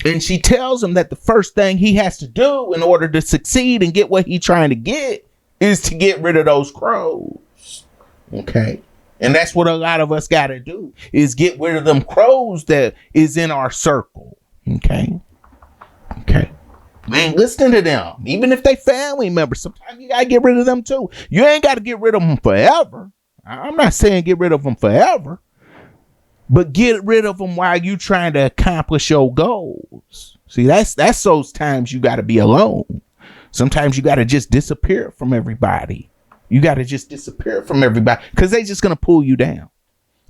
And she tells him that the first thing he has to do in order to succeed and get what he's trying to get is to get rid of those crows. Okay. And that's what a lot of us got to do, is get rid of them crows that is in our circle. Okay. Okay. Man, listen to them. Even if they family members, sometimes you got to get rid of them too. You ain't got to get rid of them forever. I'm not saying get rid of them forever, but get rid of them while you trying to accomplish your goals. See, that's those times you got to be alone. Sometimes you got to just disappear from everybody. You got to just disappear from everybody because they just going to pull you down.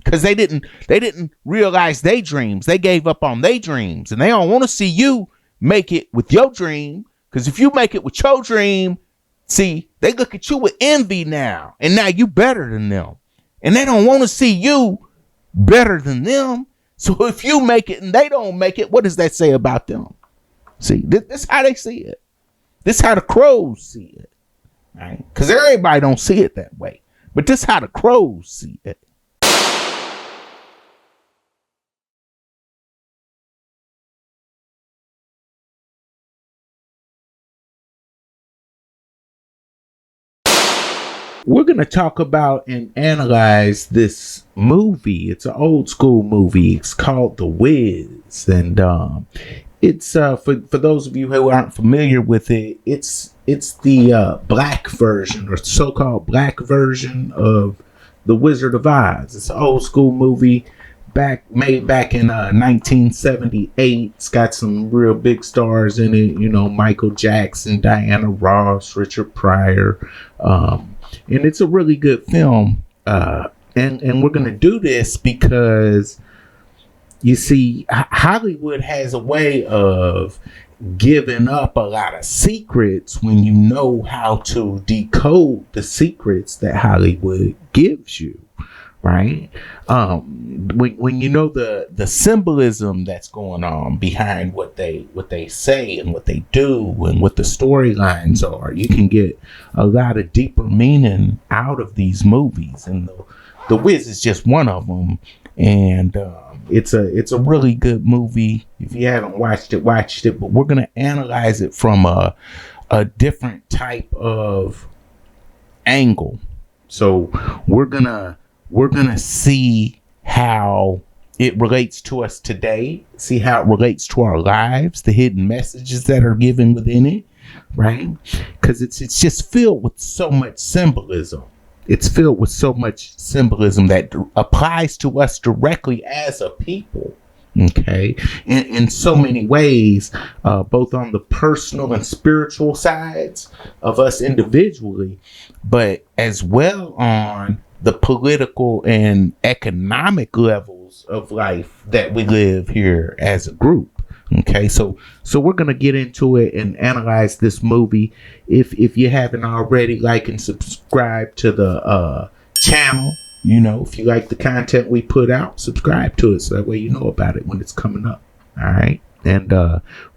Because they didn't realize their dreams. They gave up on their dreams, and they don't want to see you make it with your dream. Because if you make it with your dream, see, they look at you with envy now, and now you better than them, and they don't want to see you better than them. So if you make it and they don't make it, what does that say about them? See, this is how they see it. This is how the crows see it, right? Because everybody don't see it that way, but this is how the crows see it. We're going to talk about and analyze this movie. It's an old school movie. It's called The Wiz. And it's for those of you who aren't familiar with it, it's the black version, or so-called black version of The Wizard of Oz. It's an old school movie made back in 1978. It's got some real big stars in it. You know, Michael Jackson, Diana Ross, Richard Pryor. And it's a really good film. And we're going to do this because, you see, Hollywood has a way of giving up a lot of secrets when you know how to decode the secrets that Hollywood gives you. Right? When you know the symbolism that's going on behind what they say and what they do and what the storylines are, you can get a lot of deeper meaning out of these movies. And the Wiz is just one of them. And it's a really good movie. If you haven't watched it, watch it. But we're gonna analyze it from a different type of angle. So we're gonna see how it relates to us today, see how it relates to our lives, the hidden messages that are given within it, right? Because it's just filled with so much symbolism. It's filled with so much symbolism that applies to us directly as a people, okay? In so many ways, both on the personal and spiritual sides of us individually, but as well on the political and economic levels of life that we live here as a group. Okay, so we're gonna get into it and analyze this movie. If you haven't already, like and subscribe to the channel. You know, if you like the content we put out, subscribe to it so that way you know about it when it's coming up. All right, and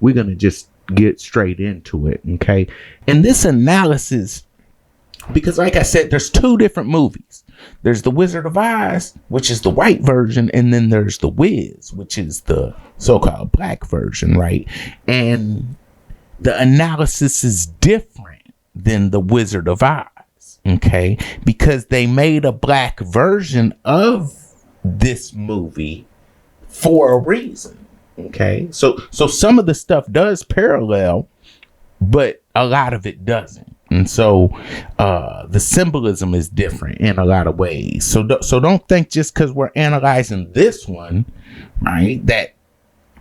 we're gonna just get straight into it. Okay, and this analysis, because like I said, there's two different movies. There's The Wizard of Oz, which is the white version, and then there's The Wiz, which is the so-called black version, right? And the analysis is different than The Wizard of Oz, okay? Because they made a black version of this movie for a reason, okay? So some of the stuff does parallel, but a lot of it doesn't. And so the symbolism is different in a lot of ways. So don't think just because we're analyzing this one, right, that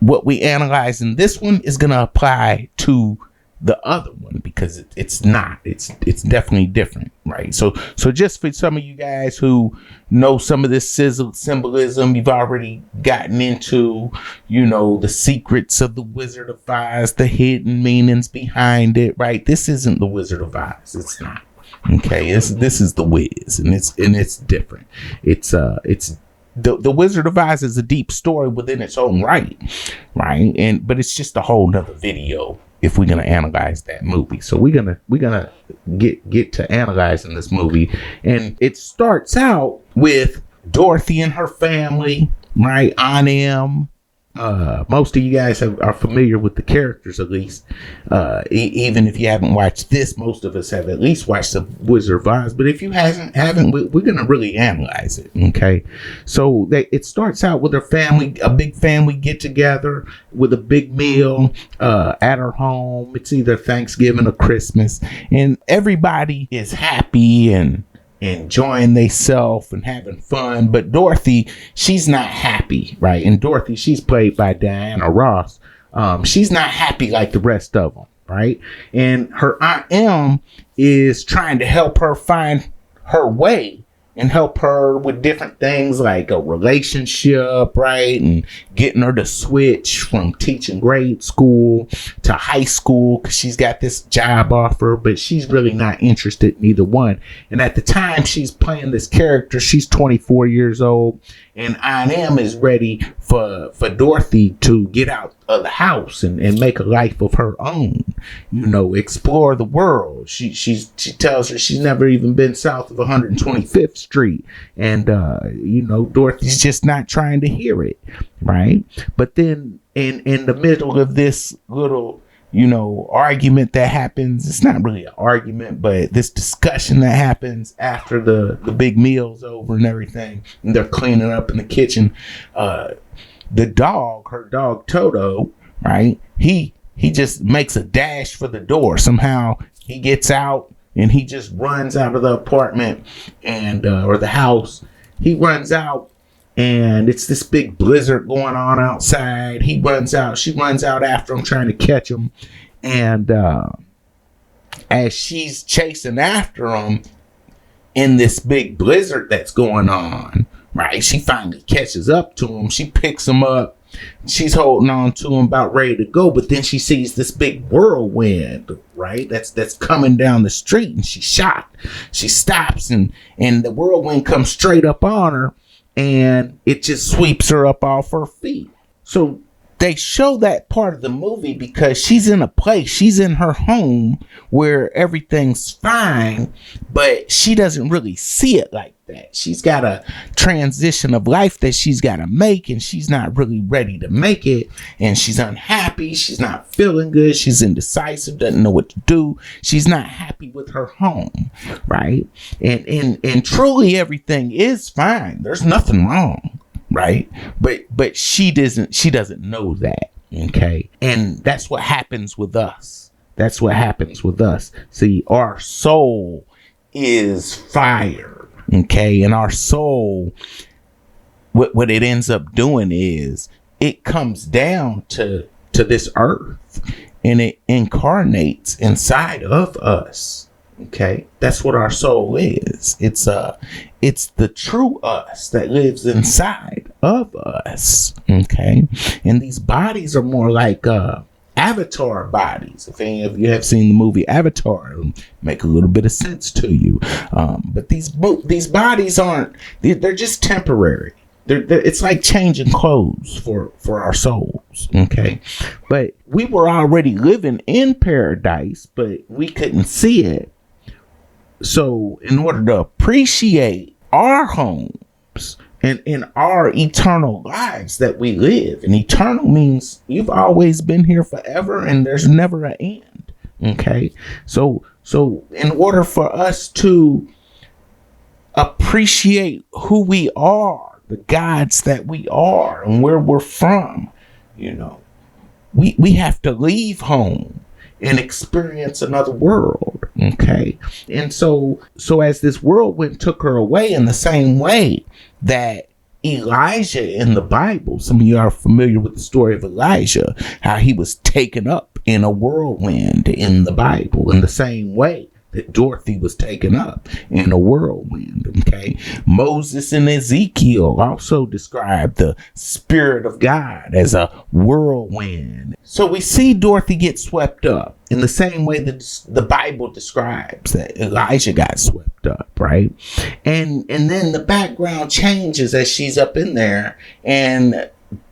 what we analyze in this one is going to apply to the other one, because it's not. It's definitely different, right? So just for some of you guys who know some of this symbolism, you've already gotten into, you know, the secrets of the Wizard of Oz, the hidden meanings behind it, right? This isn't the Wizard of Oz. It's not. Okay, this is the Wiz, and it's different. It's the Wizard of Oz is a deep story within its own right? But it's just a whole nother video if we're gonna analyze that movie. So we're gonna get to analyzing this movie, and it starts out with Dorothy and her family, right? Most of you guys are familiar with the characters, at least. Even if you haven't watched this, most of us have at least watched The Wizard of Oz. But if you haven't, we're going to really analyze it. Okay. So it starts out with her family, a big family get together with a big meal at her home. It's either Thanksgiving or Christmas. And everybody is happy and enjoying themselves and having fun, but Dorothy, she's not happy, right? And Dorothy, she's played by Diana Ross. She's not happy like the rest of them, right? And her Aunt Em is trying to help her find her way and help her with different things like a relationship, right? And getting her to switch from teaching grade school to high school because she's got this job offer, but she's really not interested in either one. And at the time she's playing this character, she's 24 years old, and Aunt Em is ready for Dorothy to get out of the house and make a life of her own, explore the world. She tells her she's never even been south of 125th Street, and Dorothy's just not trying to hear it, right? But then in the middle of this little argument that happens, it's not really an argument, but this discussion that happens after the big meal's over and everything, and they're cleaning up in the kitchen, the dog, her dog Toto, right? He just makes a dash for the door. Somehow he gets out and he just runs out of the apartment and or the house. He runs out and it's this big blizzard going on outside. He runs out. She runs out after him, trying to catch him. And as she's chasing after him in this big blizzard that's going on, right, she finally catches up to him. She picks him up. She's holding on to him, about ready to go. But then she sees this big whirlwind, right, that's coming down the street, and she's shocked. She stops, and the whirlwind comes straight up on her, and it just sweeps her up off her feet. So they show that part of the movie because she's in a place, she's in her home where everything's fine, but she doesn't really see it like that. She's got a transition of life that she's got to make, and she's not really ready to make it, and she's unhappy. She's not feeling good. She's indecisive, doesn't know what to do. She's not happy with her home, right? And truly everything is fine. There's nothing wrong, right? But she doesn't know that, okay? And that's what happens with us. That's what happens with us. See, our soul is fire. Okay, and our soul, what it ends up doing is it comes down to this earth and it incarnates inside of us. Okay, that's what our soul is. It's the true us that lives inside of us. Okay, and these bodies are more like avatar bodies. If any of you have seen the movie Avatar, it'll make a little bit of sense to you. But these bodies they're just temporary. It's like changing clothes for our souls. Okay, but we were already living in paradise, but we couldn't see it. So in order to appreciate our homes and in our eternal lives that we live, and eternal means you've always been here forever and there's never an end. Okay, so in order for us to appreciate who we are, the gods that we are, and where we're from, we have to leave home and experience another world. Okay, and so as this whirlwind took her away, in the same way that Elijah in the Bible, some of you are familiar with the story of Elijah, how he was taken up in a whirlwind in the Bible, in the same way that Dorothy was taken up in a whirlwind. Okay, Moses and Ezekiel also described the Spirit of God as a whirlwind. So we see Dorothy get swept up in the same way that the Bible describes that Elijah got swept up, right? And then the background changes as she's up in there, and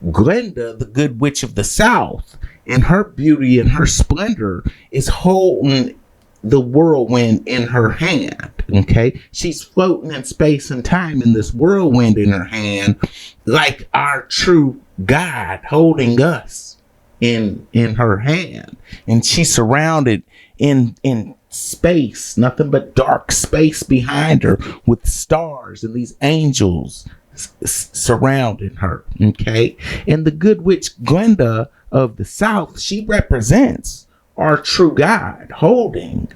Glenda, the Good Witch of the South, in her beauty and her splendor, is holding the whirlwind in her hand. Okay, she's floating in space and time in this whirlwind in her hand, like our true God holding us in her hand, and she's surrounded in space, nothing but dark space behind her, with stars and these angels surrounding her. Okay, and the good witch Glenda of the South, she represents our true God holding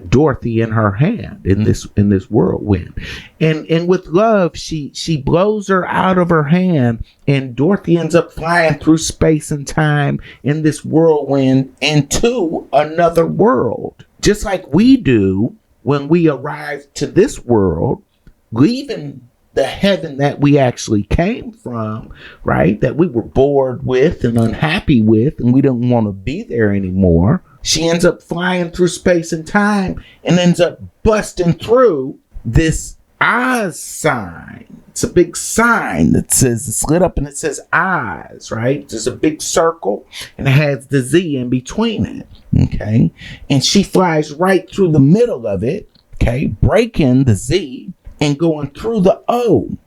Dorothy in her hand in this whirlwind, and with love she blows her out of her hand, and Dorothy ends up flying through space and time in this whirlwind into another world, just like we do when we arrive to this world, leaving the heaven that we actually came from, right? That we were bored with and unhappy with, and we don't want to be there anymore. She ends up flying through space and time and ends up busting through this Oz sign. It's a big sign that says, it's lit up and it says Oz, right? There's a big circle and it has the Z in between it, okay? And she flies right through the middle of it, okay? Breaking the Z and going through the O.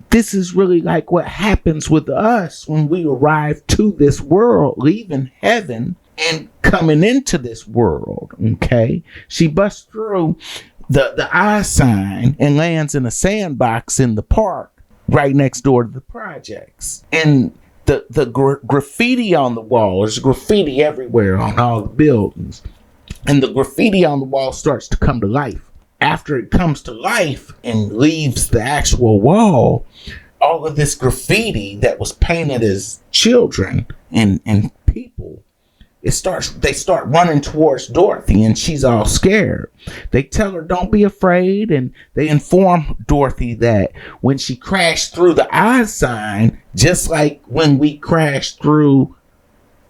This is really like what happens with us when we arrive to this world, leaving heaven and coming into this world, okay? She busts through the I sign and lands in a sandbox in the park right next door to the projects. And the graffiti on the wall, there's graffiti everywhere on all the buildings. And the graffiti on the wall starts to come to life. After it comes to life and leaves the actual wall, all of this graffiti that was painted as children and people, they start running towards Dorothy, and she's all scared. They tell her, don't be afraid, and they inform Dorothy that when she crashed through the I sign, just like when we crashed through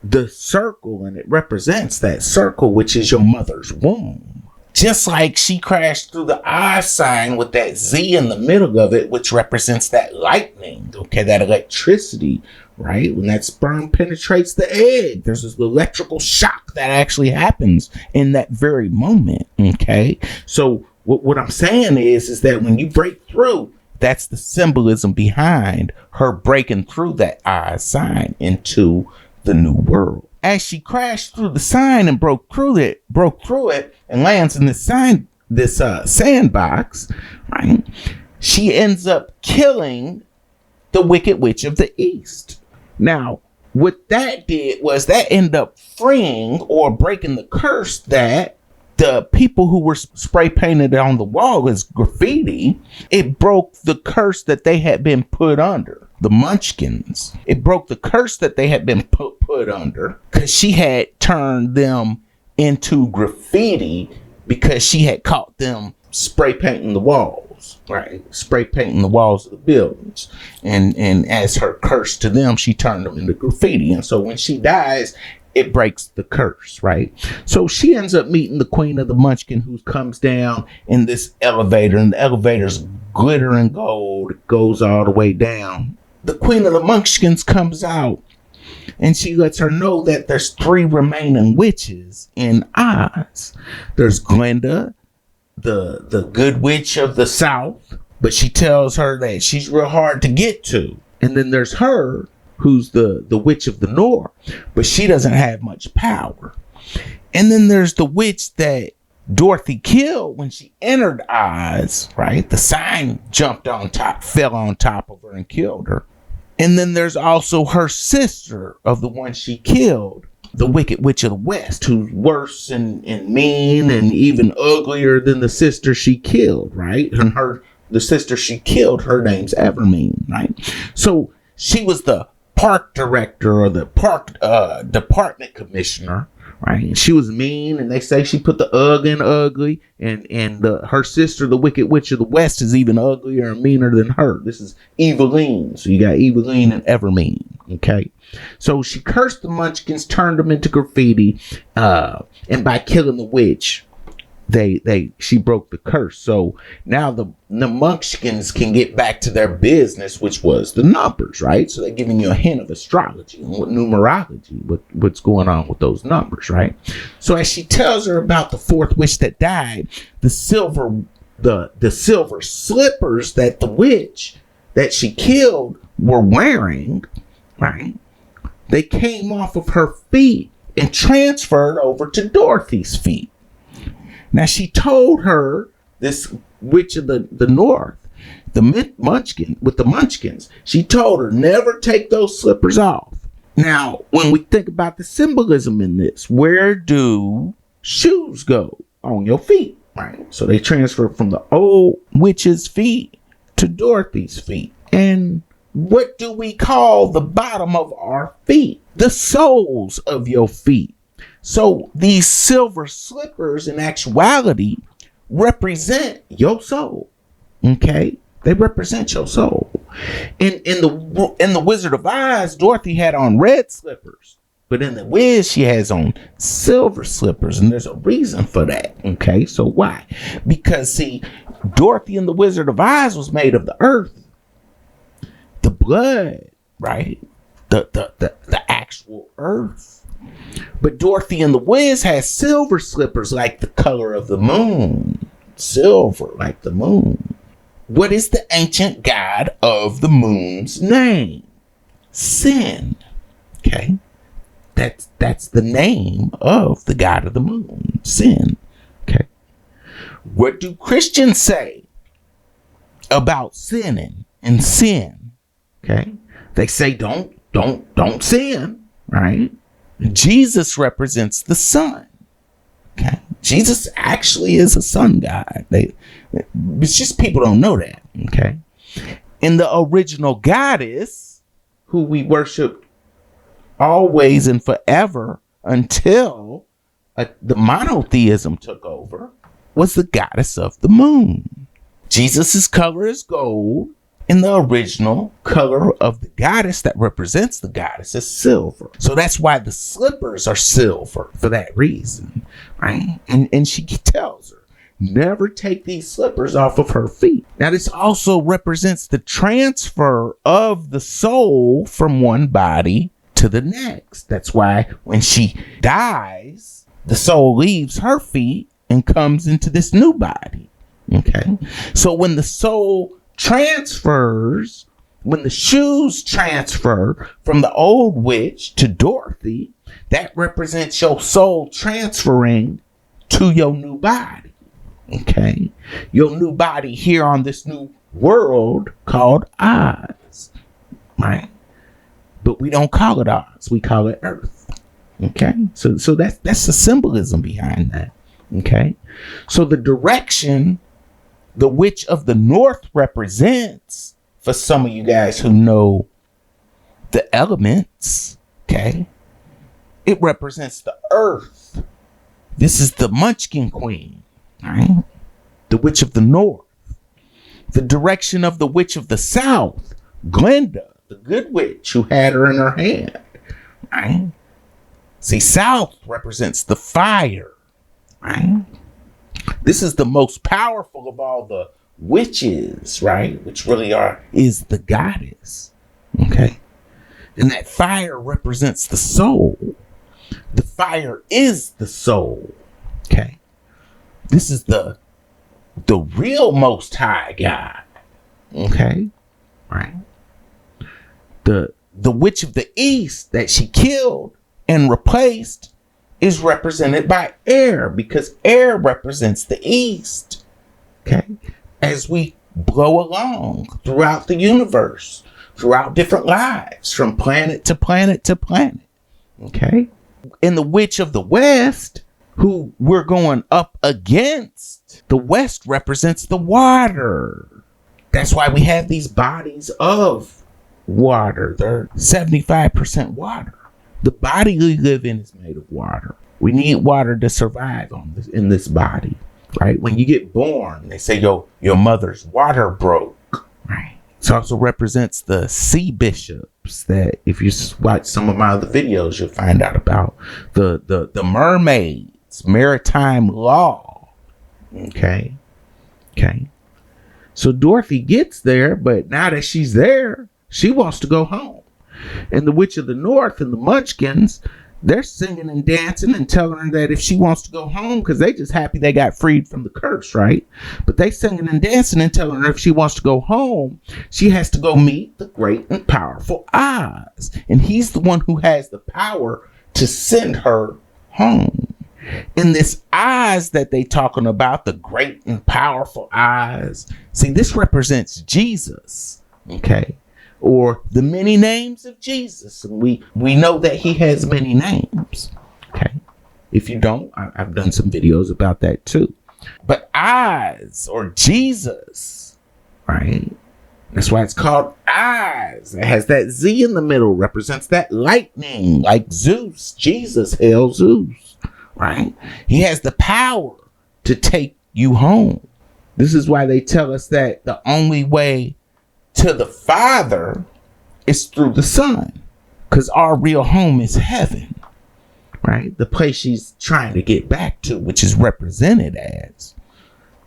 the circle, and it represents that circle, which is your mother's womb. Just like she crashed through the I sign with that Z in the middle of it, which represents that lightning, okay, that electricity, right? When that sperm penetrates the egg, there's this electrical shock that actually happens in that very moment, okay? So what I'm saying is that when you break through, that's the symbolism behind her breaking through that I sign into the new world. As she crashed through the sign and broke through it, and lands in this sandbox, right? She ends up killing the Wicked Witch of the East. Now, what that did was that ended up freeing or breaking the curse that the people who were spray painted on the wall as graffiti. It broke the curse that they had been put under. The Munchkins. It broke the curse that they had been put under, because she had turned them into graffiti because she had caught them spray painting the walls, right? Spray painting the walls of the buildings. And as her curse to them, she turned them into graffiti. And so when she dies, it breaks the curse, right? So she ends up meeting the Queen of the Munchkin, who comes down in this elevator, and the elevator's glittering gold. It goes all the way down. The Queen of the Munchkins comes out, and she lets her know that there's 3 remaining witches in Oz. There's Glenda, the good witch of the South, but she tells her that she's real hard to get to. And then there's her, who's the witch of the North, but she doesn't have much power. And then there's the witch that Dorothy killed when she entered Oz, right? The sign jumped on top, fell on top of her and killed her. And then there's also her sister of the one she killed, the Wicked Witch of the West, who's worse and mean and even uglier than the sister she killed, right? And the sister she killed, her name's Evermean, right? So she was the park director or the park department commissioner, right? She was mean, and they say she put the in ugly, and her sister, the Wicked Witch of the West, is even uglier and meaner than her. This is Eveline. So you got Eveline and Evermean, okay? So she cursed the Munchkins, turned them into graffiti, and by killing the witch, she broke the curse. So now the Munchkins can get back to their business, which was the numbers, right? So they're giving you a hint of astrology and numerology, what's going on with those numbers, right? So as she tells her about the 4th witch that died, the silver slippers that the witch that she killed were wearing, right? They came off of her feet and transferred over to Dorothy's feet. Now she told her, this witch of the north, the munchkin with the munchkins, she told her never take those slippers off. Now, when we think about the symbolism in this, where do shoes go? On your feet, right? So they transfer from the old witch's feet to Dorothy's feet. And what do we call the bottom of our feet? The soles of your feet. So these silver slippers in actuality represent your soul. Okay? They represent your soul. In the Wizard of Oz, Dorothy had on red slippers. But in the Wiz, she has on silver slippers, and there's a reason for that. Okay, so why? Because see, Dorothy in the Wizard of Oz was made of the earth, the blood, right? The actual earth. But Dorothy in the Wiz has silver slippers, like the color of the moon, silver like the moon. What is the ancient god of the moon's name? Sin. Okay. That's the name of the god of the moon, Sin. Okay. What do Christians say about sinning and sin? Okay. They say don't sin, right? Jesus represents the sun. Okay. Jesus actually is a sun god. It's just people don't know that. Okay. And the original goddess who we worship always and forever until the monotheism took over was the goddess of the moon. Jesus's color is gold, and the original color of the goddess that represents the goddess is silver. So that's why the slippers are silver, for that reason, right? And she tells her, never take these slippers off of her feet. Now, this also represents the transfer of the soul from one body to the next. That's why when she dies, the soul leaves her feet and comes into this new body. Okay. So when the soul transfers, when the shoes transfer from the old witch to Dorothy, that represents your soul transferring to your new body. Okay. Your new body here on this new world called Oz. Right. But we don't call it Oz. We call it Earth. Okay. So that's the symbolism behind that. Okay. So the direction the witch of the north represents, for some of you guys who know the elements, okay, it represents the earth. This is the Munchkin Queen, right? The witch of the north. The direction of the witch of the south, Glinda, the good witch who had her in her hand, right? See, south represents the fire, right? This is the most powerful of all the witches, right? Which really is the goddess. Okay. And that fire represents the soul. The fire is the soul. Okay. This is the real most high God. Okay. Right. The witch of the east that she killed and replaced is represented by air, because air represents the east. Okay. As we blow along throughout the universe, throughout different lives, from planet to planet to planet. Okay. And the witch of the west, who we're going up against, the west represents the water. That's why we have these bodies of water. They're 75% water. The body we live in is made of water. We need water to survive in this body, right? When you get born, they say your mother's water broke, right? It also represents the sea bishops that, if you watch some of my other videos, you'll find out about the mermaids, maritime law. Okay. So Dorothy gets there, but now that she's there, she wants to go home. And the witch of the north and the munchkins, they're singing and dancing and telling her that if she wants to go home, because they just happy they got freed from the curse, right? But they singing and dancing and telling her if she wants to go home, she has to go meet the great and powerful Oz. And he's the one who has the power to send her home. And this Oz that they talking about, the great and powerful Oz, see, this represents Jesus, okay? Or the many names of Jesus. And we know that he has many names, okay? If you don't, I've done some videos about that too. But Oz, or Jesus, right? That's why it's called Oz. It has that Z in the middle, represents that lightning, like Zeus. Jesus, hail Zeus, right? He has the power to take you home. This is why they tell us that the only way to the Father is through the Son, because our real home is heaven, right? The place she's trying to get back to, which is represented as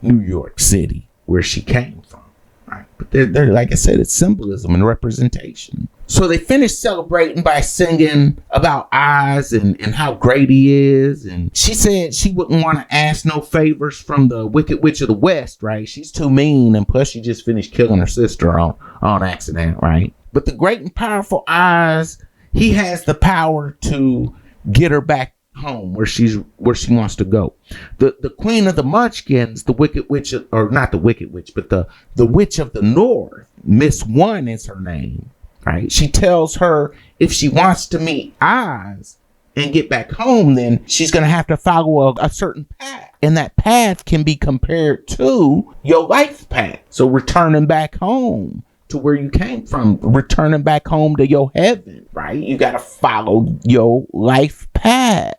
New York City, where she came from, right? But they're like I said, it's symbolism and representation. So they finished celebrating by singing about Oz and how great he is. And she said she wouldn't want to ask no favors from the Wicked Witch of the West, right? She's too mean, and plus she just finished killing her sister on accident, right? But the great and powerful Oz, he has the power to get her back home where she wants to go. The Queen of the Munchkins, the Wicked Witch, or not the Wicked Witch, but the Witch of the North, Miss One is her name, right? She tells her if she wants to meet Oz and get back home, then she's going to have to follow a certain path. And that path can be compared to your life path. So returning back home to where you came from, returning back home to your heaven, right? You got to follow your life path.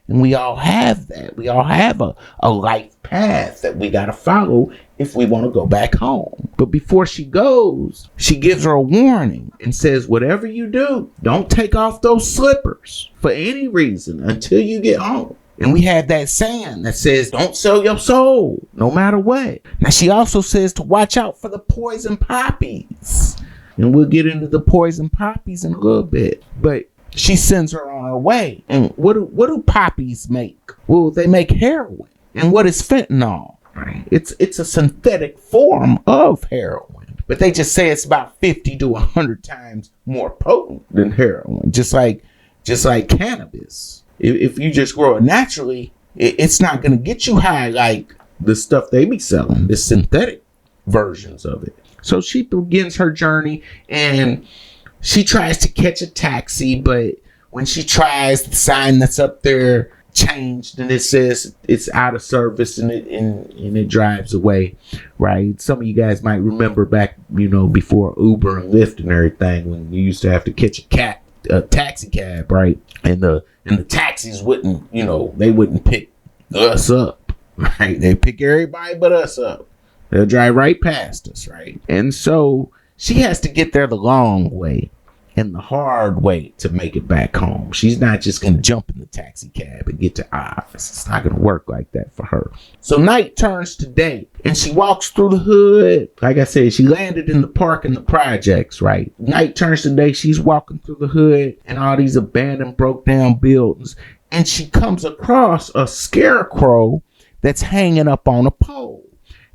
And we all have that. We all have a life path that we got to follow if we want to go back home. But before she goes, she gives her a warning and says, whatever you do, don't take off those slippers for any reason until you get home. And we have that saying that says, don't sell your soul, no matter what. Now, she also says to watch out for the poison poppies. And we'll get into the poison poppies in a little bit. But she sends her on her way. And what do poppies make? Well, they make heroin. And what is fentanyl? Right? It's a synthetic form of heroin. But they just say it's about 50 to 100 times more potent than heroin. Just like cannabis. If you just grow it naturally, it's not going to get you high like the stuff they be selling, the synthetic versions of it. So she begins her journey and she tries to catch a taxi, but when she tries, the sign that's up there changed and it says it's out of service and it drives away, right? Some of you guys might remember back, before Uber and Lyft and everything, when you used to have to catch a taxi cab, right? And the taxis wouldn't, they wouldn't pick us up, right? They pick everybody but us up. They'll drive right past us, right? And so she has to get there the long way and the hard way to make it back home. She's not just going to jump in the taxi cab and get to Oz. It's not going to work like that for her. So night turns to day and she walks through the hood. Like I said, she landed in the park in the projects, right? Night turns to day. She's walking through the hood and all these abandoned, broke down buildings. And she comes across a scarecrow that's hanging up on a pole.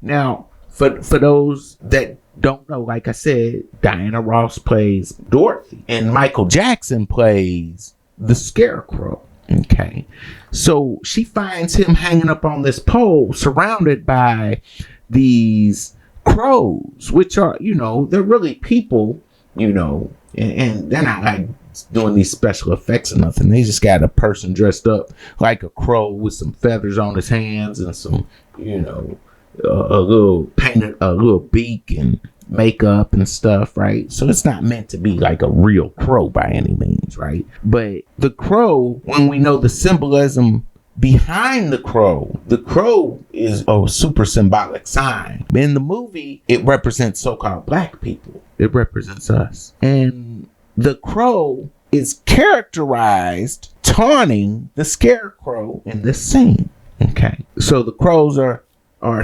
Now, for those that don't know, like I said, Diana Ross plays Dorothy and Michael Jackson plays the Scarecrow. Okay. So she finds him hanging up on this pole surrounded by these crows, which are, they're really people, and they're not like doing these special effects or nothing. They just got a person dressed up like a crow with some feathers on his hands and some, a little beak and makeup and stuff, right? So it's not meant to be like a real crow by any means, right? But the crow, when we know the symbolism behind the crow is a super symbolic sign. In the movie, it represents so-called black people. It represents us. And the crow is characterized taunting the scarecrow in this scene. Okay. So the crows are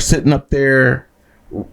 sitting up there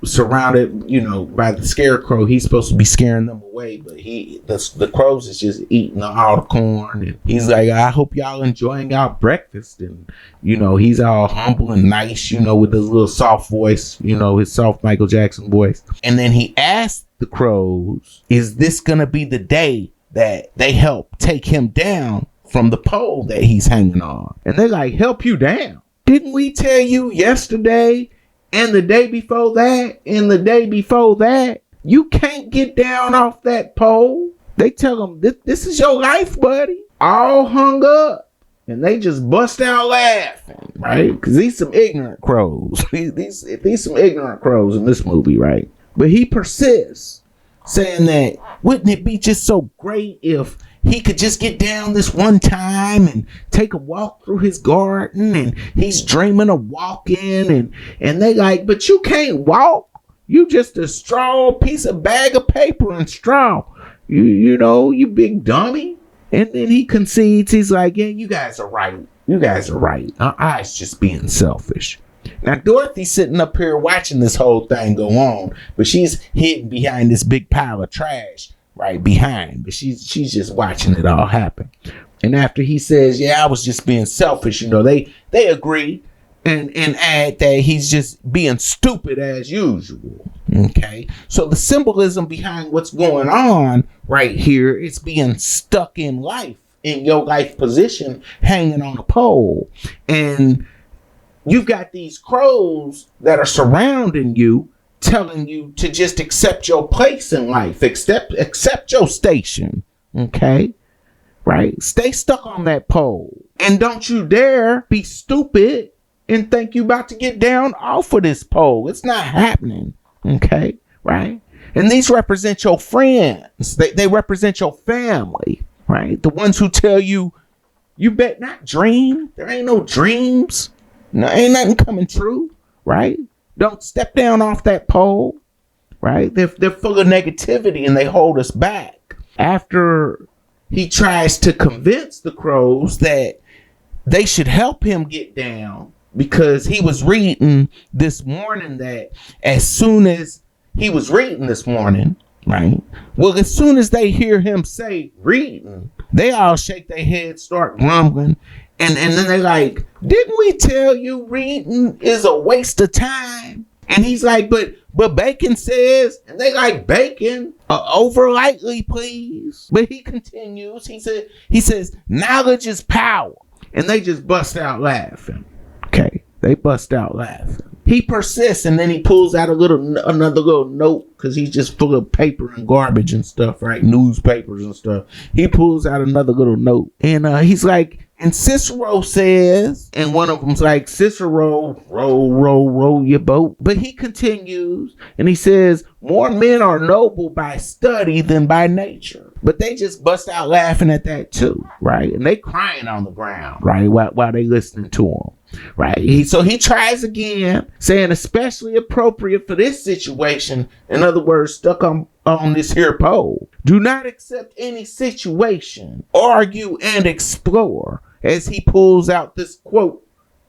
surrounded, by the scarecrow. He's supposed to be scaring them away, but the crows is just eating all the corn. And he's like, I hope y'all enjoying our breakfast. And he's all humble and nice, with his little soft voice, his soft Michael Jackson voice. And then he asked the crows, is this gonna be the day that they help take him down from the pole that he's hanging on? And they're like, help you down? Didn't we tell you yesterday and the day before that and the day before that you can't get down off that pole? They tell him, this is your life, buddy. All hung up. And they just bust out laughing, right? Because these some ignorant crows. these some ignorant crows in this movie, right? But he persists, saying that wouldn't it be just so great if he could just get down this one time and take a walk through his garden, and he's dreaming of walking, and they like, but you can't walk. You just a straw piece of bag of paper and straw. You big dummy. And then he concedes. He's like, yeah, you guys are right. You guys are right. I was just being selfish. Now, Dorothy's sitting up here watching this whole thing go on, but she's hidden behind this big pile of trash right behind. But she's just watching it all happen. And after he says, yeah, I was just being selfish, they agree and add that he's just being stupid as usual. Okay, so the symbolism behind what's going on right here is being stuck in life, in your life position, hanging on a pole. And you've got these crows that are surrounding you, telling you to just accept your place in life, accept your station. Okay, right? Stay stuck on that pole. And don't you dare be stupid and think you about to get down off of this pole. It's not happening. Okay, right? And these represent your friends. They represent your family, right? The ones who tell you, you bet not dream. There ain't no dreams. No, ain't nothing coming true, right? Don't step down off that pole, right? They're full of negativity and they hold us back. After he tries to convince the crows that they should help him get down, because he was reading this morning that as soon as he was reading this morning, right? Well, as soon as they hear him say reading, they all shake their heads, start grumbling. And then they're like, didn't we tell you reading is a waste of time? And he's like, but Bacon says, and they like, Bacon, over lightly, please. But he continues. He says, knowledge is power. And they just bust out laughing. Okay, they bust out laughing. He persists, and then he pulls out another little note, because he's just full of paper and garbage and stuff, right? Newspapers and stuff. He pulls out another little note, and he's like, and Cicero says, and one of them's like, Cicero, row your boat. But he continues, and he says, more men are noble by study than by nature. But they just bust out laughing at that too, right? And they crying on the ground, right? While they listening to him, right? So he tries again, saying especially appropriate for this situation. In other words, stuck on this here pole. Do not accept any situation, argue and explore, as he pulls out this quote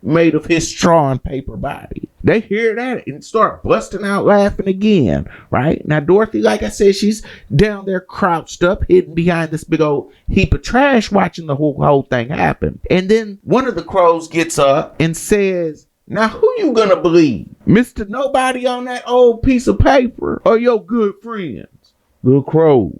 made of his straw and paper body. They hear that and start busting out laughing again, right? Now, Dorothy, like I said, she's down there crouched up, hidden behind this big old heap of trash, watching the whole thing happen. And then one of the crows gets up and says, now, who you gonna believe? Mr. Nobody on that old piece of paper, or your good friends, the crows?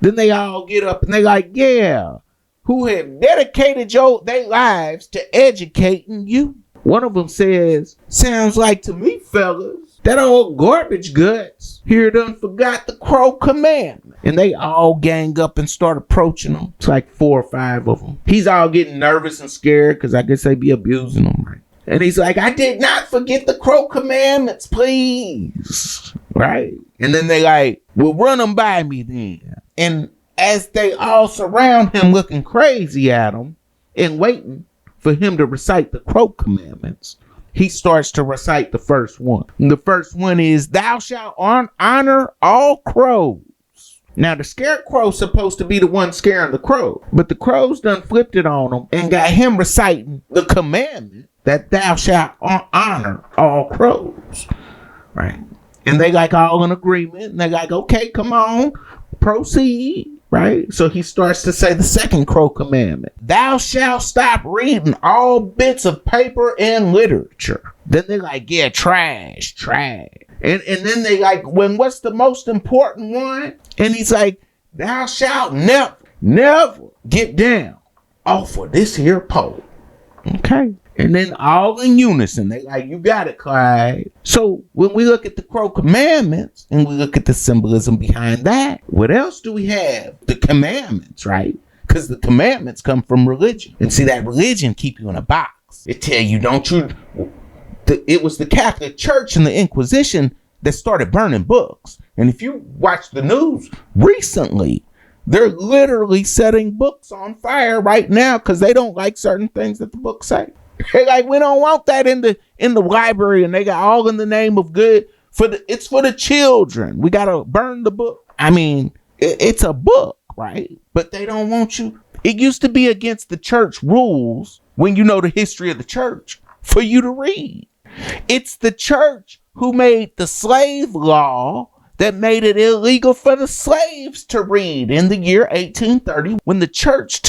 Then they all get up and they like, yeah, who have dedicated their lives to educating you. One of them says, sounds like to me, fellas, that old garbage guts here done forgot the crow commandment. And they all gang up and start approaching him. It's like 4 or 5 of them. He's all getting nervous and scared, because I guess they be abusing him, right? And he's like, I did not forget the crow commandments, please. Right? And then they like, well, run them by me then. And as they all surround him looking crazy at him and waiting for him to recite the crow commandments, he starts to recite the first one. And the first one is, thou shalt honor all crows. Now, the scarecrow's supposed to be the one scaring the crow, but the crows done flipped it on him and got him reciting the commandment that thou shalt honor all crows. right? And they like all in agreement. And they like, okay, come on, proceed, right? So he starts to say the second crow commandment. Thou shalt stop reading all bits of paper and literature. Then they're like, yeah, trash. And then they like, what's the most important one? And he's like, thou shalt never get down off of this here pole. Okay. And then all in unison, they like, you got it, Clyde. So when we look at the crow commandments and we look at the symbolism behind that, what else do we have? The commandments, right? Because the commandments come from religion. And see, that religion keep you in a box. It tell you, it was the Catholic Church and the Inquisition that started burning books. And if you watch the news recently, they're literally setting books on fire right now because they don't like certain things that the books say. They're like, we don't want that in the library, and they got all in the name of good. It's for the children. We gotta burn the book. I mean, it's a book, right? But they don't want you. It used to be against the church rules, when you know the history of the church, for you to read. It's the church who made the slave law that made it illegal for the slaves to read in the year 1830, when the church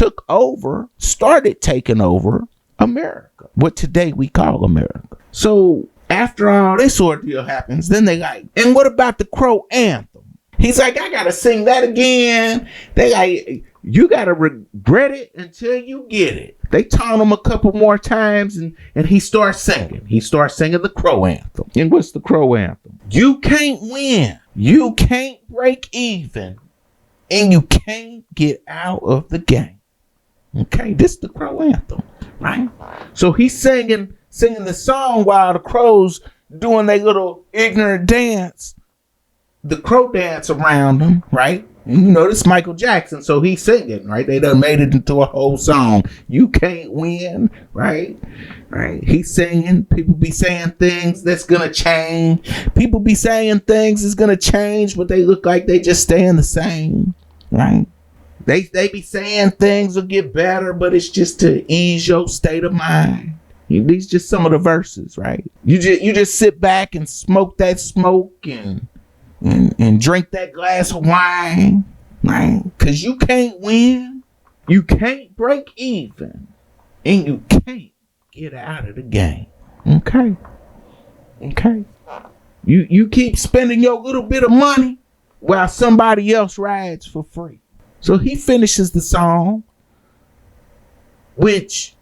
started taking over America, what today we call America. So after all this ordeal happens, then they like, and what about the crow anthem? He's like, I gotta sing that again. They like, you gotta regret it until you get it. They taunt him a couple more times, and he starts singing. He starts singing the crow anthem. And what's the crow anthem? You can't win, you can't break even, and you can't get out of the game. Okay, this is the crow anthem, right? So he's singing the song while the crows doing their little ignorant dance, the crow dance around him, right? And you know, this is Michael Jackson, so he's singing, right? They done made it into a whole song. You can't win, right? Right? He's singing. People be saying things that's gonna change. People be saying things that's gonna change, but they look like they just staying the same, right? They be saying things will get better, but it's just to ease your state of mind. These just some of the verses, right? You just sit back and smoke that smoke and drink that glass of wine, right? Because you can't win, you can't break even, and you can't get out of the game. Okay. You keep spending your little bit of money while somebody else rides for free. So he finishes the song, which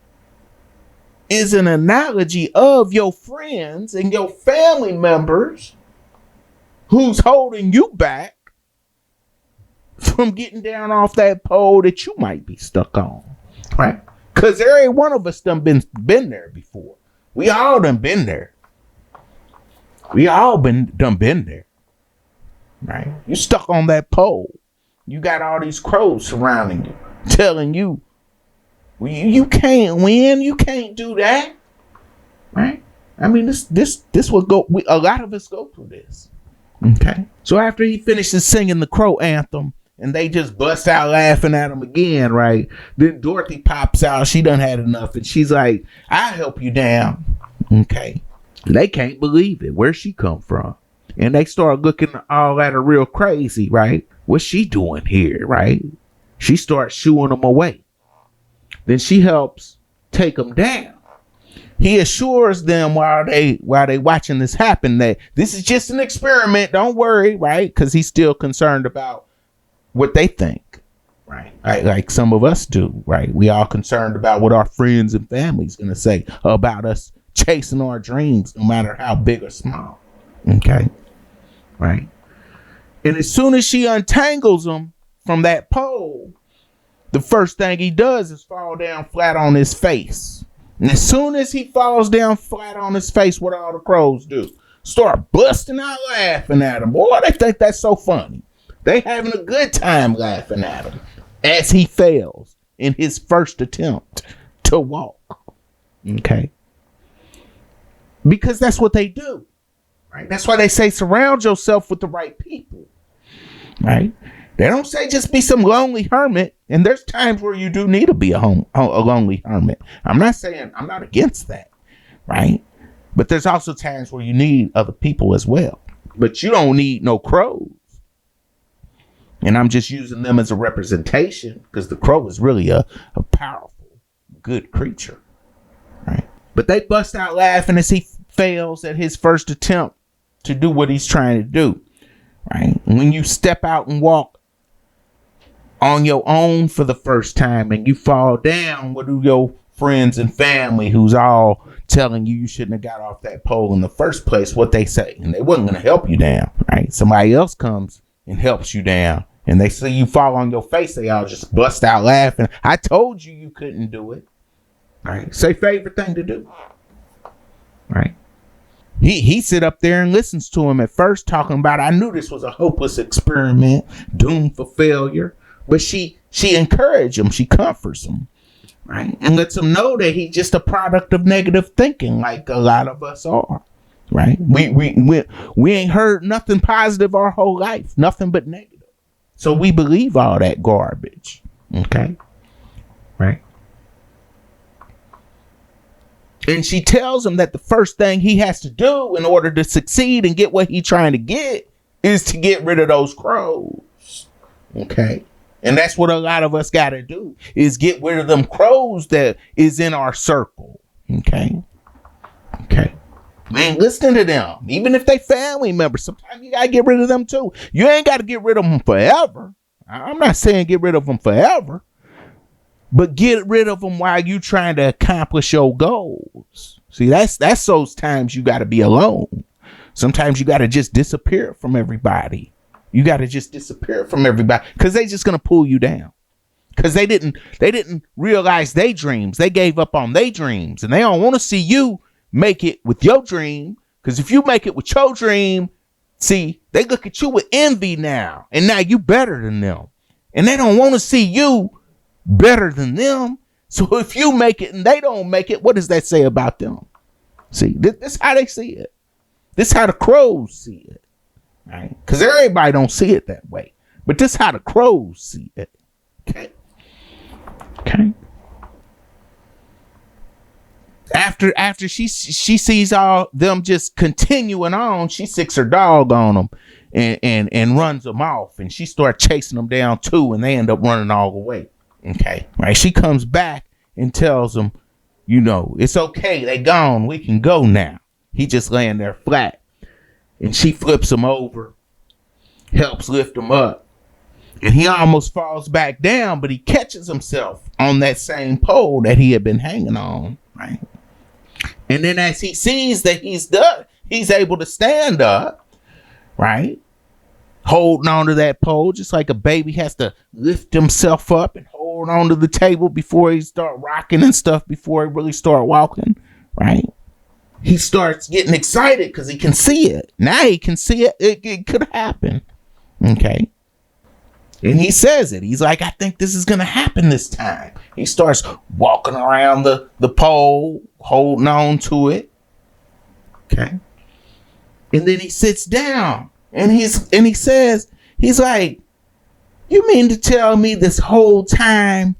is an analogy of your friends and your family members who's holding you back from getting down off that pole that you might be stuck on, right? Because there ain't one of us done been there before. We all done been there. We all been there, right? You stuck on that pole. You got all these crows surrounding you, telling you, well, you can't win, you can't do that, right? I mean, this will go. A lot of us go through this. Okay. So after he finishes singing the crow anthem, and they just bust out laughing at him again, right? Then Dorothy pops out. She done had enough, and she's like, "I'll help you down." Okay. And they can't believe it. Where'd she come from? And they start looking all at her real crazy, right? What's she doing here, right? She starts shooing them away. Then she helps take them down. He assures them while they watching this happen that this is just an experiment. Don't worry, right? Because he's still concerned about what they think, right? Like some of us do, right? We all concerned about what our friends and families gonna say about us chasing our dreams, no matter how big or small. Okay, right? And as soon as she untangles him from that pole, the first thing he does is fall down flat on his face. And as soon as he falls down flat on his face, what all the crows do? Start busting out laughing at him. Boy, they think that's so funny. They having a good time laughing at him as he fails in his first attempt to walk. Okay? Because that's what they do. Right? That's why they say surround yourself with the right people. Right? They don't say just be some lonely hermit. And there's times where you do need to be a lonely hermit. I'm not saying I'm not against that. Right? But there's also times where you need other people as well. But you don't need no crows. And I'm just using them as a representation because the crow is really a powerful, good creature. Right? But they bust out laughing as he fails at his first attempt to do what he's trying to do. Right? When you step out and walk on your own for the first time and you fall down, what do your friends and family who's all telling you shouldn't have got off that pole in the first place, what they say? And they wasn't going to help you down, right? Somebody else comes and helps you down and they see you fall on your face. They all just bust out laughing. I told you you couldn't do it. Right? Say favorite thing to do. Right? He sit up there and listens to him at first talking about, I knew this was a hopeless experiment, doomed for failure. But she encourages him. She comforts him. Right? And lets him know that he's just a product of negative thinking like a lot of us are. Right? We ain't heard nothing positive our whole life. Nothing but negative. So we believe all that garbage. Okay? Right? And she tells him that the first thing he has to do in order to succeed and get what he's trying to get is to get rid of those crows. Okay? And that's what a lot of us got to do is get rid of them crows that is in our circle. Okay? Okay. Man, listen to them. Even if they family members, sometimes you got to get rid of them too. You ain't got to get rid of them forever. I'm not saying get rid of them forever. But get rid of them while you trying to accomplish your goals. See, that's those times you got to be alone. Sometimes you got to just disappear from everybody. You got to just disappear from everybody because they just going to pull you down. Because they didn't realize their dreams. They gave up on their dreams. And they don't want to see you make it with your dream. Because if you make it with your dream, see, they look at you with envy now. And now you better than them. And they don't want to see you better than them. So if you make it and they don't make it, what does that say about them? See, this is how they see it. This is how the crows see it. Right? Because everybody don't see it that way. But this is how the crows see it. Okay. Okay. After she sees all them just continuing on, she sicks her dog on them and runs them off. And she starts chasing them down too. And they end up running all the way. Okay. Right. She comes back and tells them, you know, it's okay. They gone. We can go now. He just laying there flat. And she flips him over, helps lift him up. And he almost falls back down, but he catches himself on that same pole that he had been hanging on. Right. And then as he sees that he's done, he's able to stand up. Right. Holding on to that pole, just like a baby has to lift himself up and hold on to the table before he start rocking and stuff, before he really start walking. Right. He starts getting excited because he can see it. Now he can see it. It could happen. Okay. And he says it. He's like, I think this is going to happen this time. He starts walking around the pole, holding on to it. Okay. And then he sits down and he says, he's like, you mean to tell me this whole time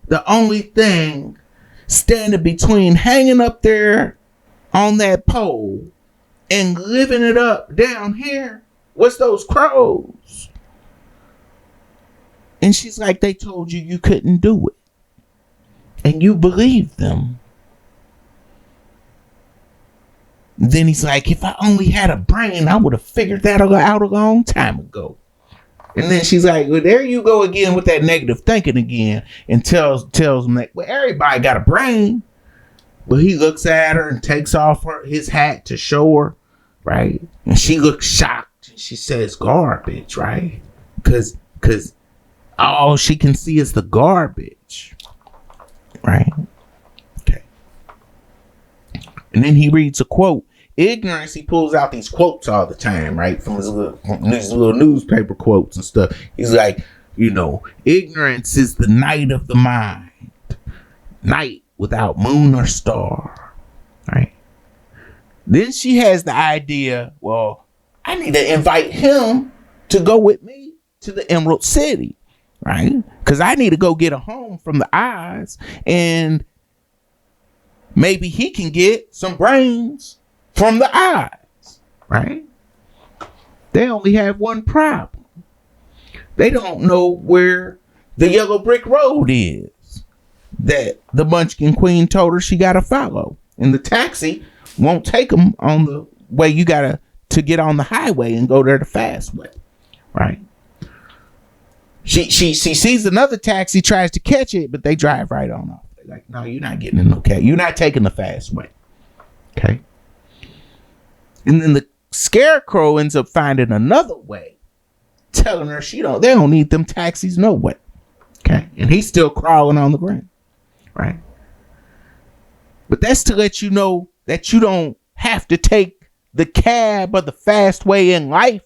the only thing standing between hanging up there on that pole and living it up down here was those crows? And she's like, they told you you couldn't do it. And you believed them. Then he's like, if I only had a brain, I would have figured that out a long time ago. And then she's like, well, there you go again with that negative thinking again. And tells him that, well, everybody got a brain. But he looks at her and takes off his hat to show her, right? And she looks shocked. And she says, garbage, right? Because all she can see is the garbage, right? Okay. And then he reads a quote. Ignorance, he pulls out these quotes all the time, right? From his little newspaper quotes and stuff. He's like, you know, ignorance is the night of the mind. Night without moon or star, right? Then she has the idea, well, I need to invite him to go with me to the Emerald City, right? Because I need to go get a home from the eyes, and maybe he can get some brains from the eyes, right? They only have one problem. They don't know where the yellow brick road is that the Munchkin Queen told her she got to follow. And the taxi won't take them on the way you got to get on the highway and go there the fast way, right? She sees another taxi, tries to catch it, but they drive right on off. They're like, no, you're not getting in, okay? You're not taking the fast way, okay? And then the Scarecrow ends up finding another way, telling her they don't need them taxis no way, okay? And he's still crawling on the ground, right? But that's to let you know that you don't have to take the cab or the fast way in life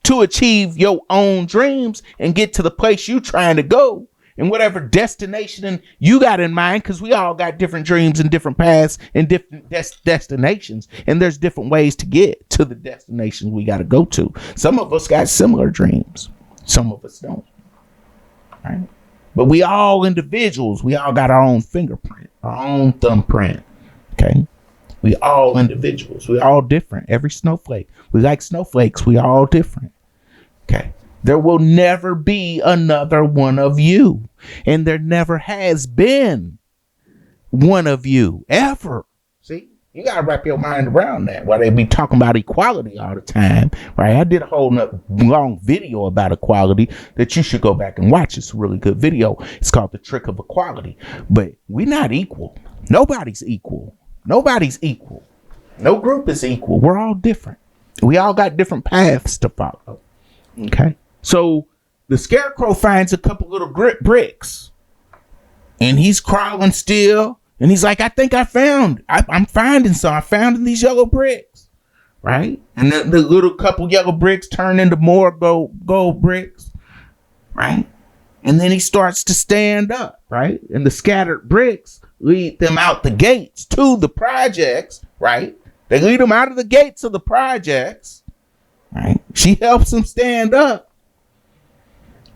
to achieve your own dreams and get to the place you're trying to go and whatever destination you got in mind, because we all got different dreams and different paths and different destinations, and there's different ways to get to the destinations we got to go to. Some of us got similar dreams, some of us don't, right? But we all individuals. We all got our own fingerprint, our own thumbprint, okay? We all individuals. We all different. Every snowflake. We like snowflakes. We all different. Okay. There will never be another one of you. And there never has been one of you ever. See? You got to wrap your mind around that. While they be talking about equality all the time. Right? I did a whole long video about equality that you should go back and watch. It's a really good video. It's called The Trick of Equality. But we're not equal. Nobody's equal. Nobody's equal. No group is equal. We're all different. We all got different paths to follow. Okay. So the Scarecrow finds a couple little bricks and he's crawling still. And he's like, I think I'm finding these yellow bricks. Right. And the little couple yellow bricks turn into more gold bricks. Right. And then he starts to stand up. Right. And the scattered bricks lead them out the gates to the projects, right? They lead them out of the gates of the projects, right? She helps them stand up,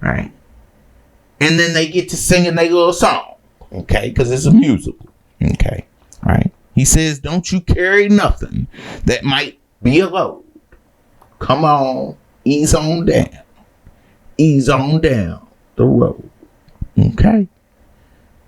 right? And then they get to singing their little song, okay? Because it's a musical, okay? Right? He says, don't you carry nothing that might be a load. Come on, ease on down. Ease on down the road, okay?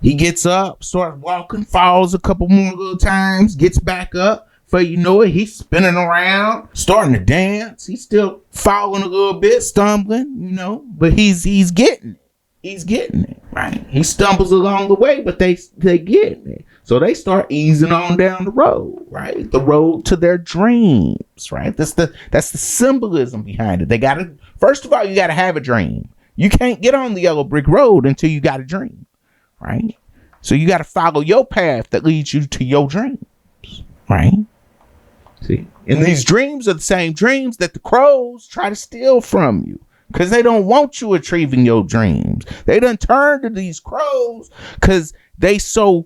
He gets up, starts walking, falls a couple more little times, gets back up. Before you know it, he's spinning around, starting to dance. He's still falling a little bit, stumbling, but he's getting it. He's getting it, right? He stumbles along the way, but they getting it. So they start easing on down the road, right? The road to their dreams, right? That's the symbolism behind it. First of all, you gotta have a dream. You can't get on the yellow brick road until you got a dream. Right? So you got to follow your path that leads you to your dreams. Right? See? And these dreams are the same dreams that the crows try to steal from you. Because they don't want you achieving your dreams. They done turn to these crows because they so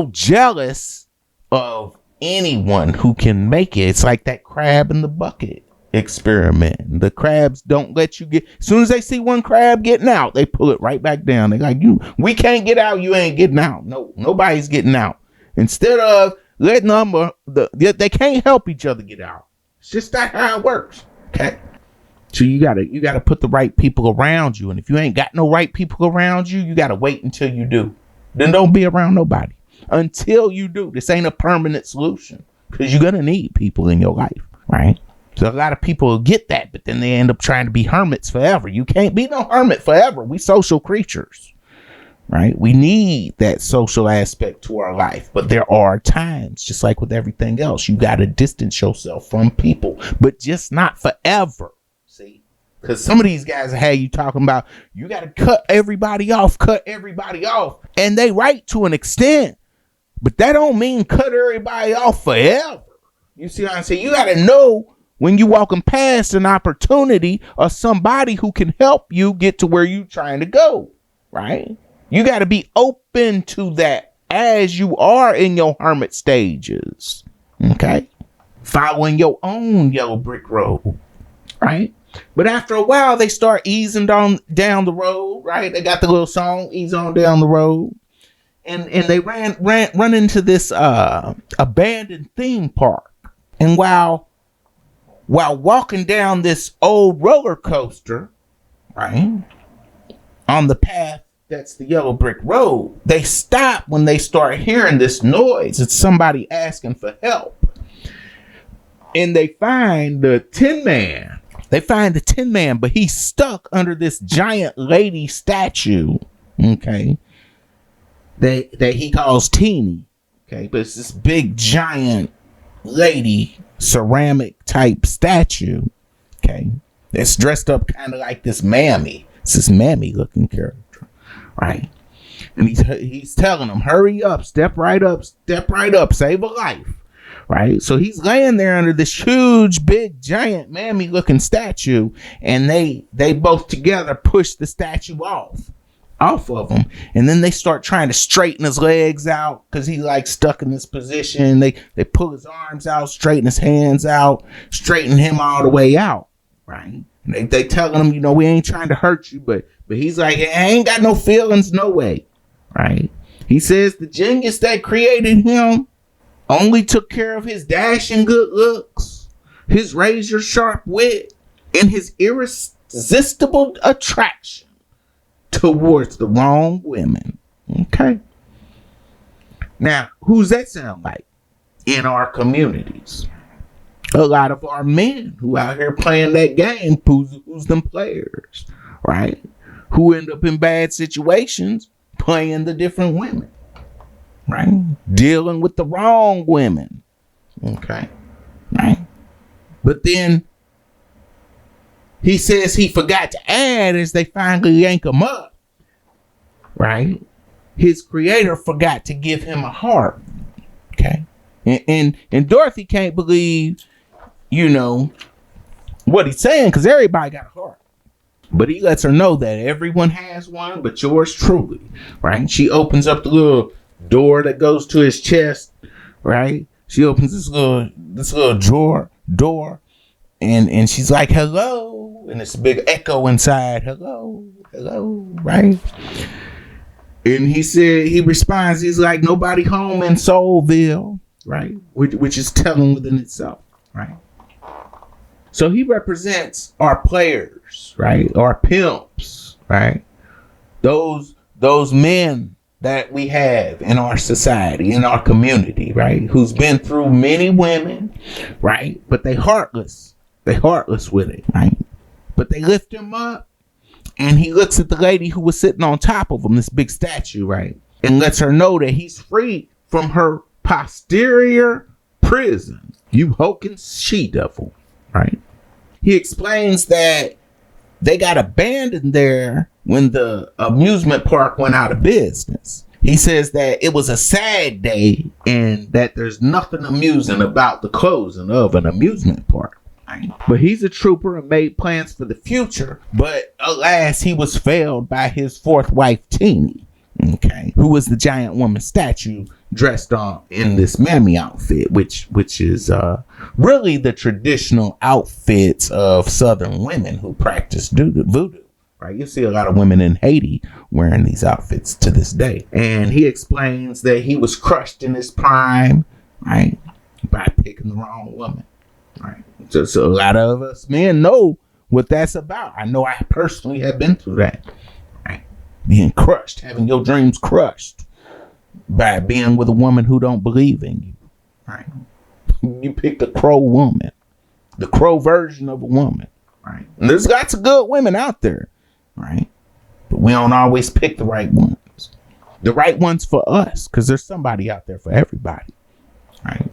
jealous of anyone who can make it. It's like that crab in the bucket experiment. The crabs don't let you get. As soon as they see one crab getting out, they pull it right back down. They're like, we can't get out. You ain't getting out. No, nobody's getting out. Instead of letting them, they can't help each other get out. It's just that how it works. Okay. So you gotta put the right people around you. And if you ain't got no right people around you, you gotta wait until you do. Then don't be around nobody until you do. This ain't a permanent solution because you're gonna need people in your life, right? So a lot of people get that, but then they end up trying to be hermits forever. You can't be no hermit forever. We social creatures, right? We need that social aspect to our life, but there are times, just like with everything else, you got to distance yourself from people, but just not forever. See, because some of these guys have you talking about, you got to cut everybody off, and they right to an extent, but that don't mean cut everybody off forever. You see what I'm saying? You got to know when you walking past an opportunity or somebody who can help you get to where you trying to go, right? You got to be open to that as you are in your hermit stages, okay? Following your own yellow brick road, right? But after a while, they start easing down the road, right? They got the little song, ease on down the road. And they run into this abandoned theme park, And while walking down this old roller coaster, right, on the path that's the yellow brick road, they stop when they start hearing this noise. It's somebody asking for help. And they find the Tin Man. But he's stuck under this giant lady statue, okay, that he calls Teeny. Okay, but it's this big giant lady ceramic type statue, okay, that's dressed up kind of like this mammy. It's this mammy looking character, right? And he's telling them, hurry up, step right up, save a life, right? So he's laying there under this huge, big, giant mammy looking statue, and they both together push the statue off of him, and then they start trying to straighten his legs out because he's like stuck in this position. They pull his arms out, straighten his hands out, straighten him all the way out, right? And they telling him, you know, we ain't trying to hurt you, but he's like, I ain't got no feelings, no way, right? He says the genius that created him only took care of his dashing good looks, his razor sharp wit, and his irresistible attraction towards the wrong women. Okay. Now, who's that sound like in our communities? A lot of our men who out here playing that game, who's them players, right? Who end up in bad situations playing the different women, right? Dealing with the wrong women. Okay. Right. But then he says he forgot to add, as they finally yank him up, right? His creator forgot to give him a heart. Okay. And Dorothy can't believe, you know, what he's saying, because everybody got a heart. But he lets her know that everyone has one, but yours truly, right? She opens up the little door that goes to his chest, right? She opens this little door, and she's like, hello, and it's a big echo inside, hello, right? And he responds, he's like, nobody home in Soulville, right? Which is telling within itself, right? So he represents our players, right? Our pimps, right? Those men that we have in our society, in our community, right? Who's been through many women, right? But they heartless with it, right? But they lift him up, and he looks at the lady who was sitting on top of him, this big statue, right? And lets her know that he's free from her posterior prison. You hoking she-devil, right? He explains that they got abandoned there when the amusement park went out of business. He says that it was a sad day and that there's nothing amusing about the closing of an amusement park. Right? But he's a trooper and made plans for the future. But alas, he was failed by his fourth wife, Teeny, okay, who was the giant woman statue dressed in this mammy outfit, which is really the traditional outfits of Southern women who practice voodoo. Right, you see a lot of women in Haiti wearing these outfits to this day. And he explains that he was crushed in his prime, right, by picking the wrong woman. Right, so a lot of us men know what that's about. I know I personally have been through that. Right, being crushed, having your dreams crushed by being with a woman who don't believe in you. Right, you pick the crow woman, the crow version of a woman. Right, and there's lots of good women out there. Right, but we don't always pick the right ones for us, because there's somebody out there for everybody. Right.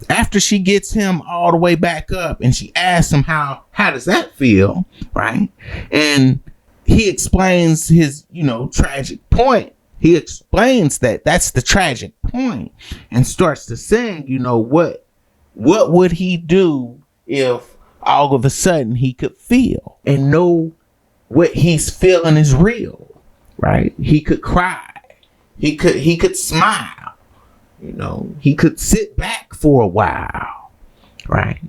After she gets him all the way back up and she asks him how does that feel, right? And he explains his, tragic point. He explains that that's the tragic point and starts to sing, what would he do if all of a sudden he could feel and know what he's feeling is real, right? He could cry. He could smile. He could sit back for a while, right?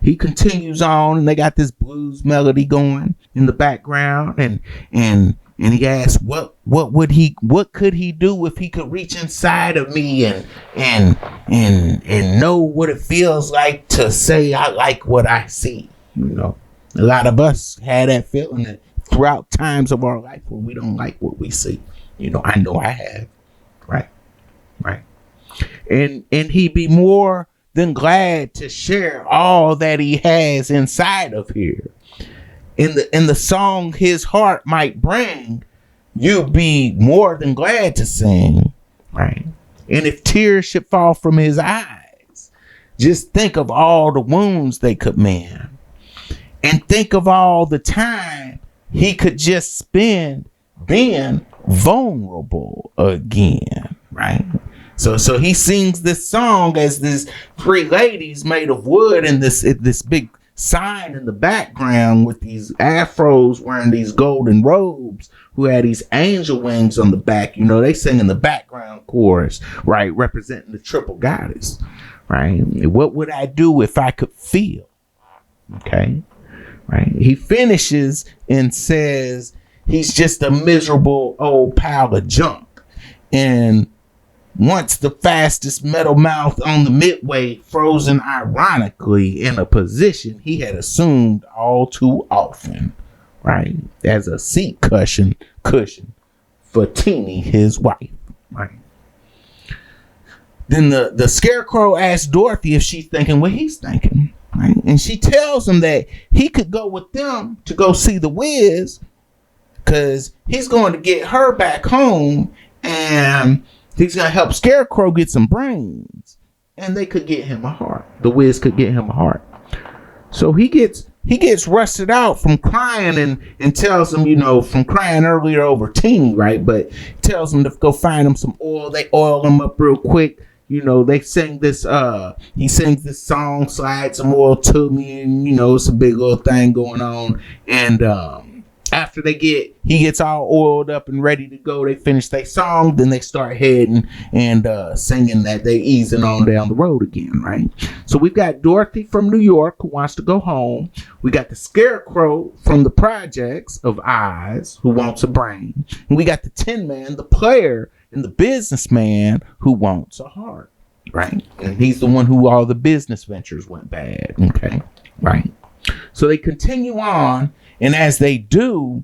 He continues on, and they got this blues melody going in the background, and And he asked, what could he do if he could reach inside of me and know what it feels like to say I like what I see. You know, a lot of us had that feeling that throughout times of our life where we don't like what we see. You know I have. Right. And he'd be more than glad to share all that he has inside of here. In the song his heart might bring, you'd be more than glad to sing, right? And if tears should fall from his eyes, just think of all the wounds they could mend. And think of all the time he could just spend being vulnerable again, right? So he sings this song as these three ladies made of wood and this big sign in the background with these afros wearing these golden robes who had these angel wings on the back. You know, they sing in the background chorus, right? Representing the triple goddess, right? What would I do if I could feel? Okay, right? He finishes and says he's just a miserable old pile of junk. And once the fastest metal mouth on the midway, frozen ironically in a position he had assumed all too often, right? As a seat cushion for Teeny, his wife, right? Then the scarecrow asks Dorothy if she's thinking what he's thinking, right? And she tells him that he could go with them to go see the Wiz because he's going to get her back home and he's going to help Scarecrow get some brains. And they could get him a heart. The Wiz could get him a heart. So he gets rusted out from crying and tells him, you know, from crying earlier over Teeny, right? But tells him to go find him some oil. They oil him up real quick. You know, they sing this, he sings this song, Slide Some Oil to Me. And, you know, it's a big little thing going on. And, after he gets all oiled up and ready to go, they finish their song, then they start heading and singing that they easing on down the road again, right? So we've got Dorothy from New York who wants to go home. We got the Scarecrow from the projects of Oz who wants a brain. And we got the Tin Man, the player, and the businessman who wants a heart, right? And he's the one who all the business ventures went bad, okay? Right? So they continue on. And as they do,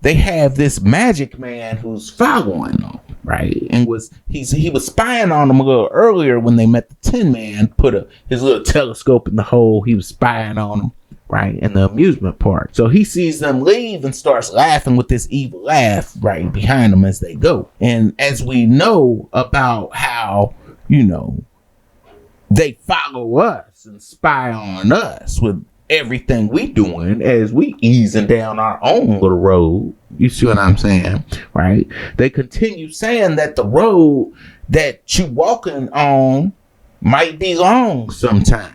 they have this magic man who's following them, right? And he was spying on them a little earlier when they met the Tin Man, put his little telescope in the hole. He was spying on them, right, in the amusement park. So he sees them leave and starts laughing with this evil laugh right behind them as they go. And as we know about how, you know, they follow us and spy on us with everything we doing as we easing down our own little road. You see what I'm saying, right? They continue saying that the road that you walking on might be long sometime,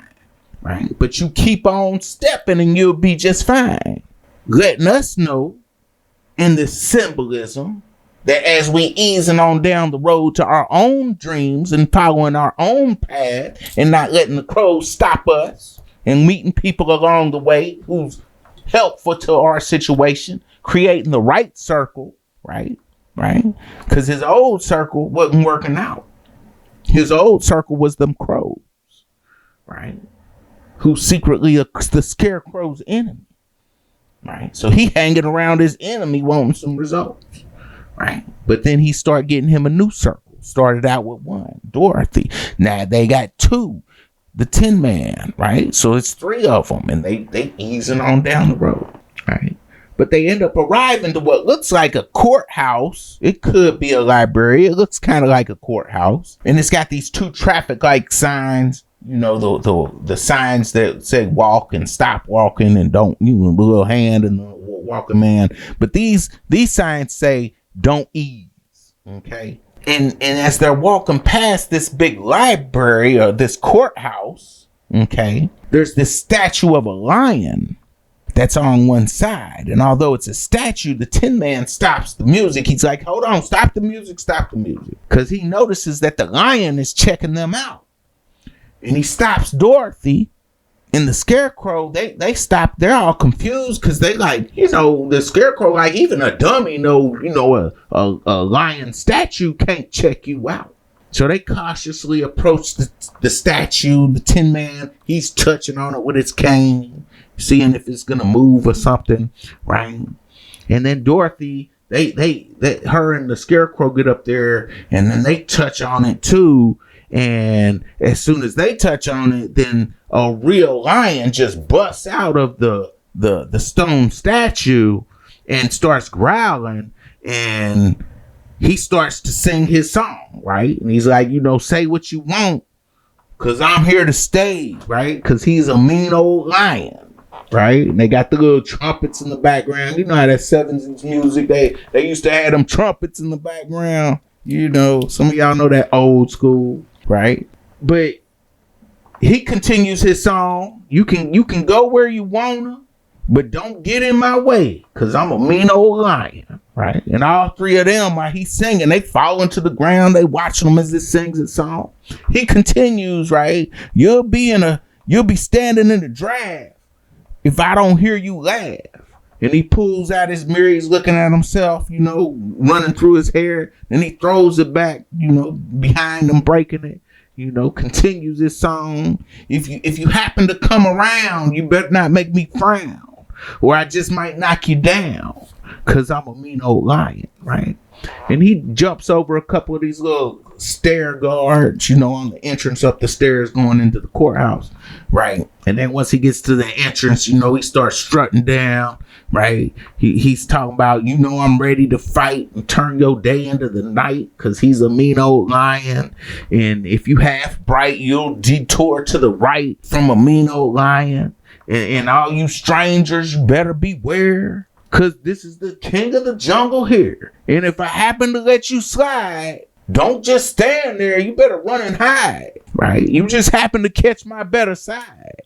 right? But you keep on stepping and you'll be just fine. Letting us know in this symbolism that as we easing on down the road to our own dreams and following our own path and not letting the crows stop us, and meeting people along the way who's helpful to our situation, creating the right circle, right? Because his old circle wasn't working out. His old circle was them crows, right? Who secretly are the Scarecrow's enemy, right? So he hanging around his enemy wanting some results, right? But then he started getting him a new circle. Started out with one, Dorothy. Now they got two. The Tin Man, right? So it's three of them, and they easing on down the road, right? But they end up arriving to what looks like a courthouse. It could be a library. It looks kind of like a courthouse, and it's got these two traffic light signs. You know, the signs that say walk and stop walking and don't, you know, the little hand and the walking man. But these signs say don't ease. Okay. And as they're walking past this big library or this courthouse, okay, there's this statue of a lion that's on one side. And although it's a statue, the Tin Man stops the music. He's like, hold on, stop the music. Because he notices that the lion is checking them out. And he stops Dorothy And the Scarecrow, they stop. They're all confused because they like, the Scarecrow, like even a dummy a lion statue can't check you out. So they cautiously approach the statue, the Tin Man. He's touching on it with his cane, seeing if it's gonna move or something, right? And then Dorothy, they her and the Scarecrow get up there, and then they touch on it too. And as soon as they touch on it, then a real lion just busts out of the stone statue and starts growling, and he starts to sing his song, right? And he's like, say what you want, cause I'm here to stay, right? Cause he's a mean old lion, right? And they got the little trumpets in the background. You know how that 70s music, they used to have them trumpets in the background. Some of y'all know that old school, right? But he continues his song. You can go where you wanna, but don't get in my way, cause I'm a mean old lion, right? And all three of them, while he's singing, they fall into the ground. They watch him as he sings his song. He continues, right? You'll be standing in the draft if I don't hear you laugh. And he pulls out his mirror. He's looking at himself, running through his hair. Then he throws it back, behind him, breaking it. Continues his song. If you happen to come around, you better not make me frown, or I just might knock you down, cause I'm a mean old lion, right? And he jumps over a couple of these little stair guards, on the entrance up the stairs going into the courthouse, right? And then once he gets to the entrance, he starts strutting down, right? He's talking about, I'm ready to fight and turn your day into the night, because he's a mean old lion. And if you half bright, you'll detour to the right from a mean old lion. And all you strangers, you better beware, because this is the king of the jungle here. And if I happen to let you slide, don't just stand there. You better run and hide, right? You just happen to catch my better side,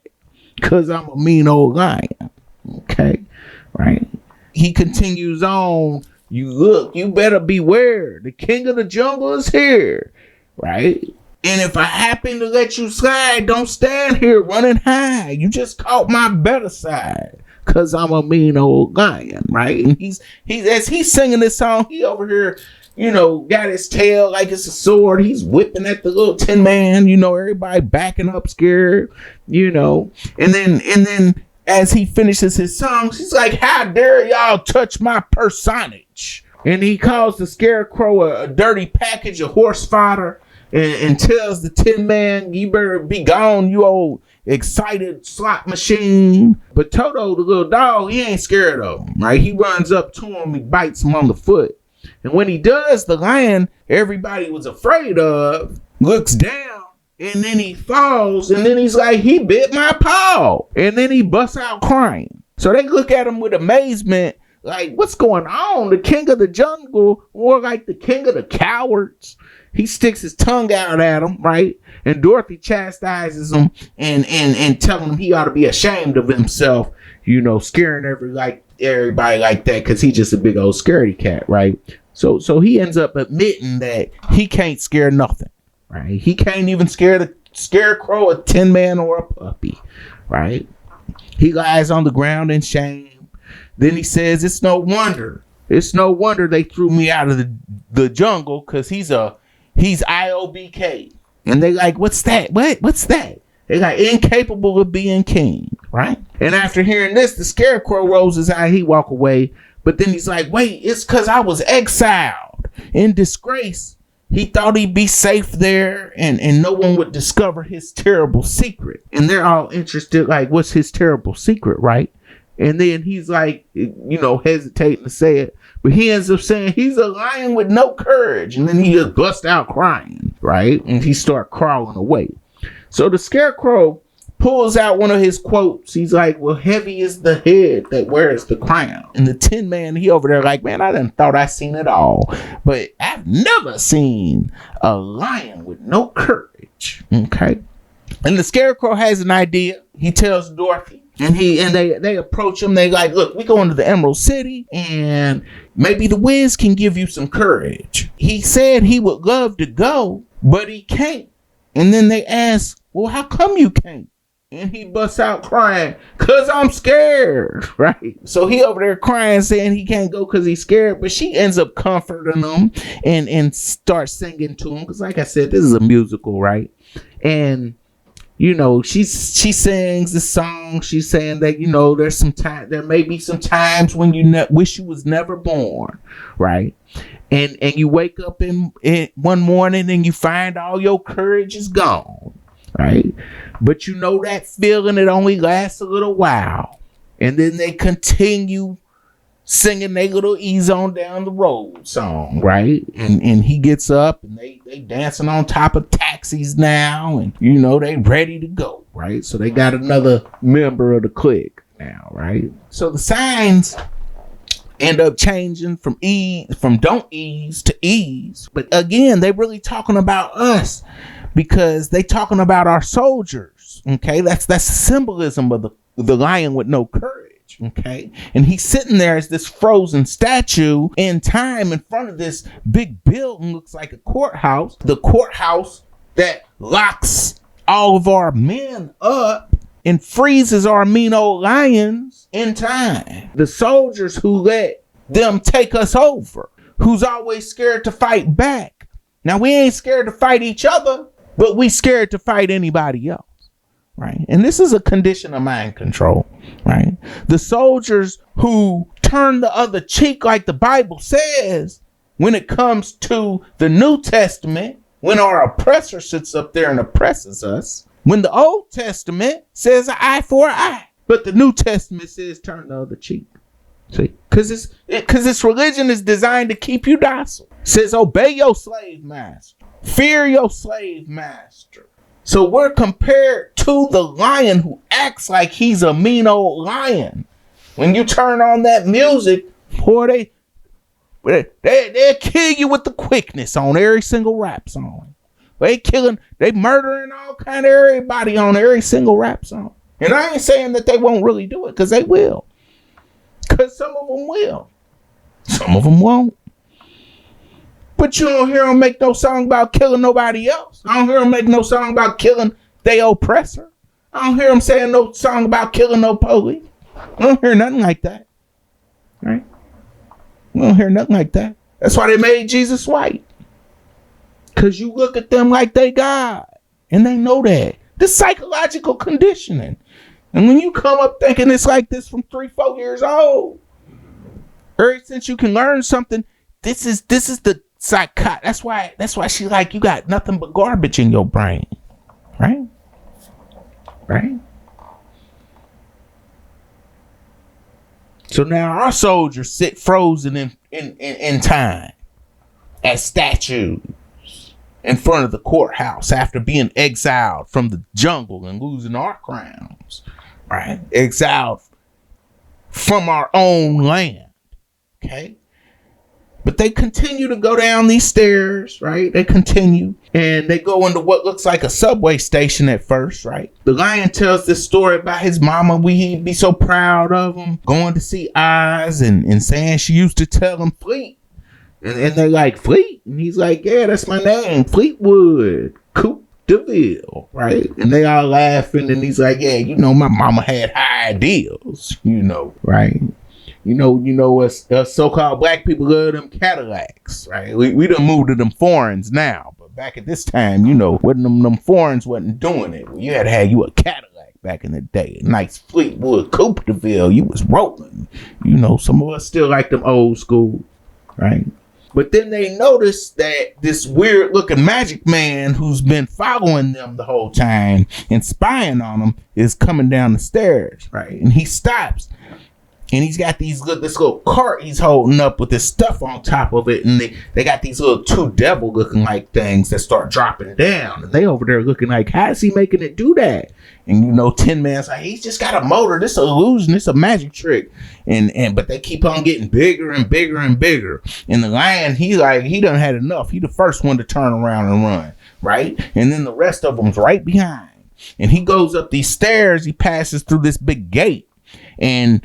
because I'm a mean old lion. Okay, right? He continues on. You better beware. The king of the jungle is here, right? And if I happen to let you slide, don't stand here running high. You just caught my better side, because I'm a mean old lion, right? And he's as he's singing this song, he over here, got his tail like it's a sword. He's whipping at the little Tin Man, everybody backing up scared, and then as he finishes his songs, he's like, how dare y'all touch my personage? And he calls the Scarecrow a dirty package of horse fodder, and tells the Tin Man, you better be gone, you old excited slot machine. But Toto, the little dog, he ain't scared of him, right? He runs up to him, he bites him on the foot. And when he does, the lion everybody was afraid of looks down, and then he falls, and then he's like, he bit my paw. And then he busts out crying. So they look at him with amazement, like, what's going on? The king of the jungle, or like the king of the cowards? He sticks his tongue out at him, right? And Dorothy chastises him and telling him he ought to be ashamed of himself, scaring everybody like that, because he's just a big old scaredy cat, right? So he ends up admitting that he can't scare nothing, right? He can't even scare the Scarecrow, a Tin Man, or a puppy, right? He lies on the ground in shame. Then he says, it's no wonder they threw me out of the jungle, because he's IOBK. And they like, what's that? What's that? They like, incapable of being king, right? And after hearing this, the Scarecrow rolls his eye, he walk away. But then he's like, wait, it's because I was exiled in disgrace. He thought he'd be safe there, and no one would discover his terrible secret. And they're all interested, like, what's his terrible secret, right? And then he's like, hesitating to say it. But he ends up saying he's a lion with no courage. And then he just busts out crying, right? And he starts crawling away. So the Scarecrow pulls out one of his quotes. He's like, well, heavy is the head that wears the crown. And the Tin Man, he over there like, man, I done thought I seen it all. But I've never seen a lion with no courage. Okay. And the Scarecrow has an idea. He tells Dorothy. And they approach him. They like, look, we go into the Emerald City, and maybe the Wiz can give you some courage. He said he would love to go, but he can't. And then they ask, well, how come you can't? And he busts out crying, cause I'm scared, right? So he over there crying, saying he can't go cause he's scared, but she ends up comforting him and starts singing to him. Cause like I said, this is a musical, right? And you know, she sings the song. She's saying that, you know, there may be some times when you wish you was never born, right? And you wake up in one morning and you find all your courage is gone, right? But you know that feeling, it only lasts a little while. And then they continue singing their little ease on down the road song, right? And he gets up and they dancing on top of taxis now, and you know they ready to go, right? So they got another member of the clique now, right? So the signs end up changing from don't ease to ease. But again, they really talking about us because they talking about our soldiers. Okay, that's the symbolism of the lion with no courage. Okay, and he's sitting there as this frozen statue in time in front of this big building, looks like a courthouse. The courthouse that locks all of our men up and freezes our mean old lions in time. The soldiers who let them take us over, who's always scared to fight back. Now we ain't scared to fight each other, but we scared to fight anybody else. Right. And this is a condition of mind control. Right. The soldiers who turn the other cheek, like the Bible says, when it comes to the New Testament, when our oppressor sits up there and oppresses us, when the Old Testament says an eye for an eye, but the New Testament says turn the other cheek. See, because this religion is designed to keep you docile. It says obey your slave master, fear your slave master. So we're compared to the lion who acts like he's a mean old lion. When you turn on that music, boy, they'll kill you with the quickness on every single rap song. They murdering all kind of everybody on every single rap song. And I ain't saying that they won't really do it, because they will. Because some of them will. Some of them won't. But you don't hear them make no song about killing nobody else. I don't hear them make no song about killing their oppressor. I don't hear them saying no song about killing no police. I don't hear nothing like that. Right? We don't hear nothing like that. That's why they made Jesus white. Because you look at them like they God. And they know that. This psychological conditioning. And when you come up thinking it's like this from 3-4 years old, ever since you can learn something, this is the psychotic. That's why she like, you got nothing but garbage in your brain. Right? Right? So now our soldiers sit frozen in time as statues in front of the courthouse after being exiled from the jungle and losing our crowns. Right? Exiled from our own land. Okay? But they continue to go down these stairs, right? They continue. And they go into what looks like a subway station at first, right? The lion tells this story about his mama. We'd be so proud of him. Going to see Oz and saying she used to tell him Fleet. And they're like, Fleet? And he's like, yeah, that's my name. Fleetwood. Coupe de Ville, right? And they all laughing. And he's like, yeah, you know, my mama had high ideals, you know, right? You know, us so-called black people love them Cadillacs, right? We done moved to them foreigns now, but back at this time, you know, when them foreigns wasn't doing it. You had to have you a Cadillac back in the day, a nice Fleetwood Coupe de Ville. You was rolling. You know, some of us still like them old school, right? But then they noticed that this weird looking magic man who's been following them the whole time and spying on them is coming down the stairs, right? And he stops. And he's got this little cart he's holding up with this stuff on top of it. And they got these little 2 devil looking like things that start dropping down. And they over there looking like, how is he making it do that? And you know, Tin Man's like, he's just got a motor. This is an illusion. This is a magic trick. But they keep on getting bigger and bigger and bigger. And the lion, he done had enough. He the first one to turn around and run. Right? And then the rest of them's right behind. And he goes up these stairs. He passes through this big gate. And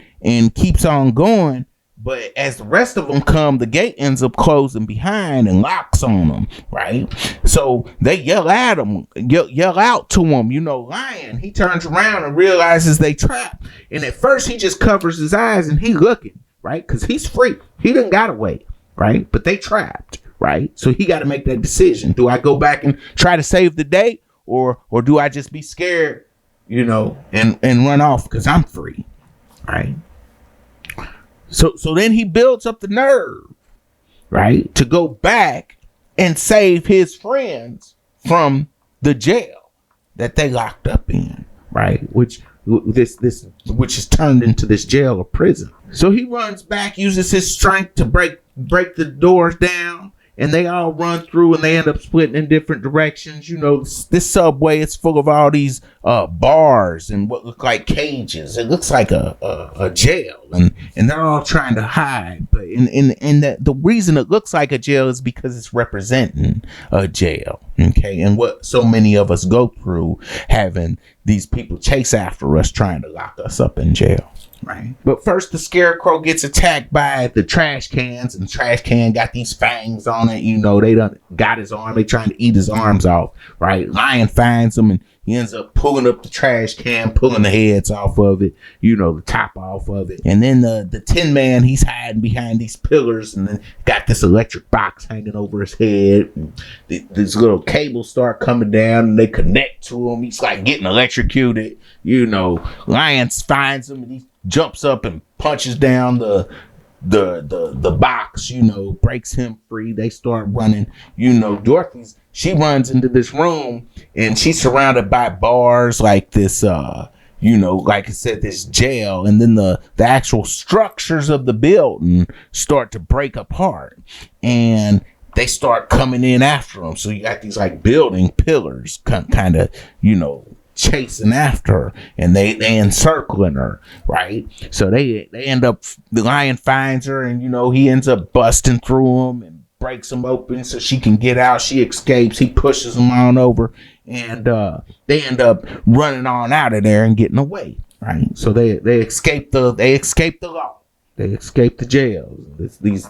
keeps on going, But as the rest of them come, the gate ends up closing behind and locks on them, right? So they yell at him, yell out to him, Lion. He turns around and realizes they trapped. And at first he just covers his eyes and he looking, right? Because he's free. He done got away, right? But they trapped, right? So he got to make that decision. Do I go back and try to save the day, or do I just be scared, and run off because I'm free, right? So then he builds up the nerve, right, to go back and save his friends from the jail that they locked up in, right? Which is turned into this jail or prison. So he runs back, uses his strength to break the doors down, and they all run through and they end up splitting in different directions. This subway is full of all these bars and what look like cages. It looks like a jail, and they're all trying to hide. But the reason it looks like a jail is because it's representing a jail. Okay, and what so many of us go through, having these people chase after us, trying to lock us up in jail. Right. But first, the Scarecrow gets attacked by the trash cans, and the trash can got these fangs on it. They done got his arm. They trying to eat his arms off. Right. Lion finds him, and he ends up pulling up the trash can, pulling the heads off of it, the top off of it. And then the Tin Man, he's hiding behind these pillars, and then got this electric box hanging over his head. And these little cables start coming down, and they connect to him. He's like getting electrocuted. Lion finds him, and he jumps up and punches down the box, breaks him free. They start running. Dorothy's, she runs into this room, and she's surrounded by bars like this, like I said, this jail. And then the actual structures of the building start to break apart, and they start coming in after them. So you got these like building pillars kind of, chasing after her, and they encircling her, right? So they end up, the Lion finds her, and he ends up busting through them and breaks them open so she can get out. She escapes. He pushes them on over, and they end up running on out of there and getting away, right? So they escape the law. They escape the jails. These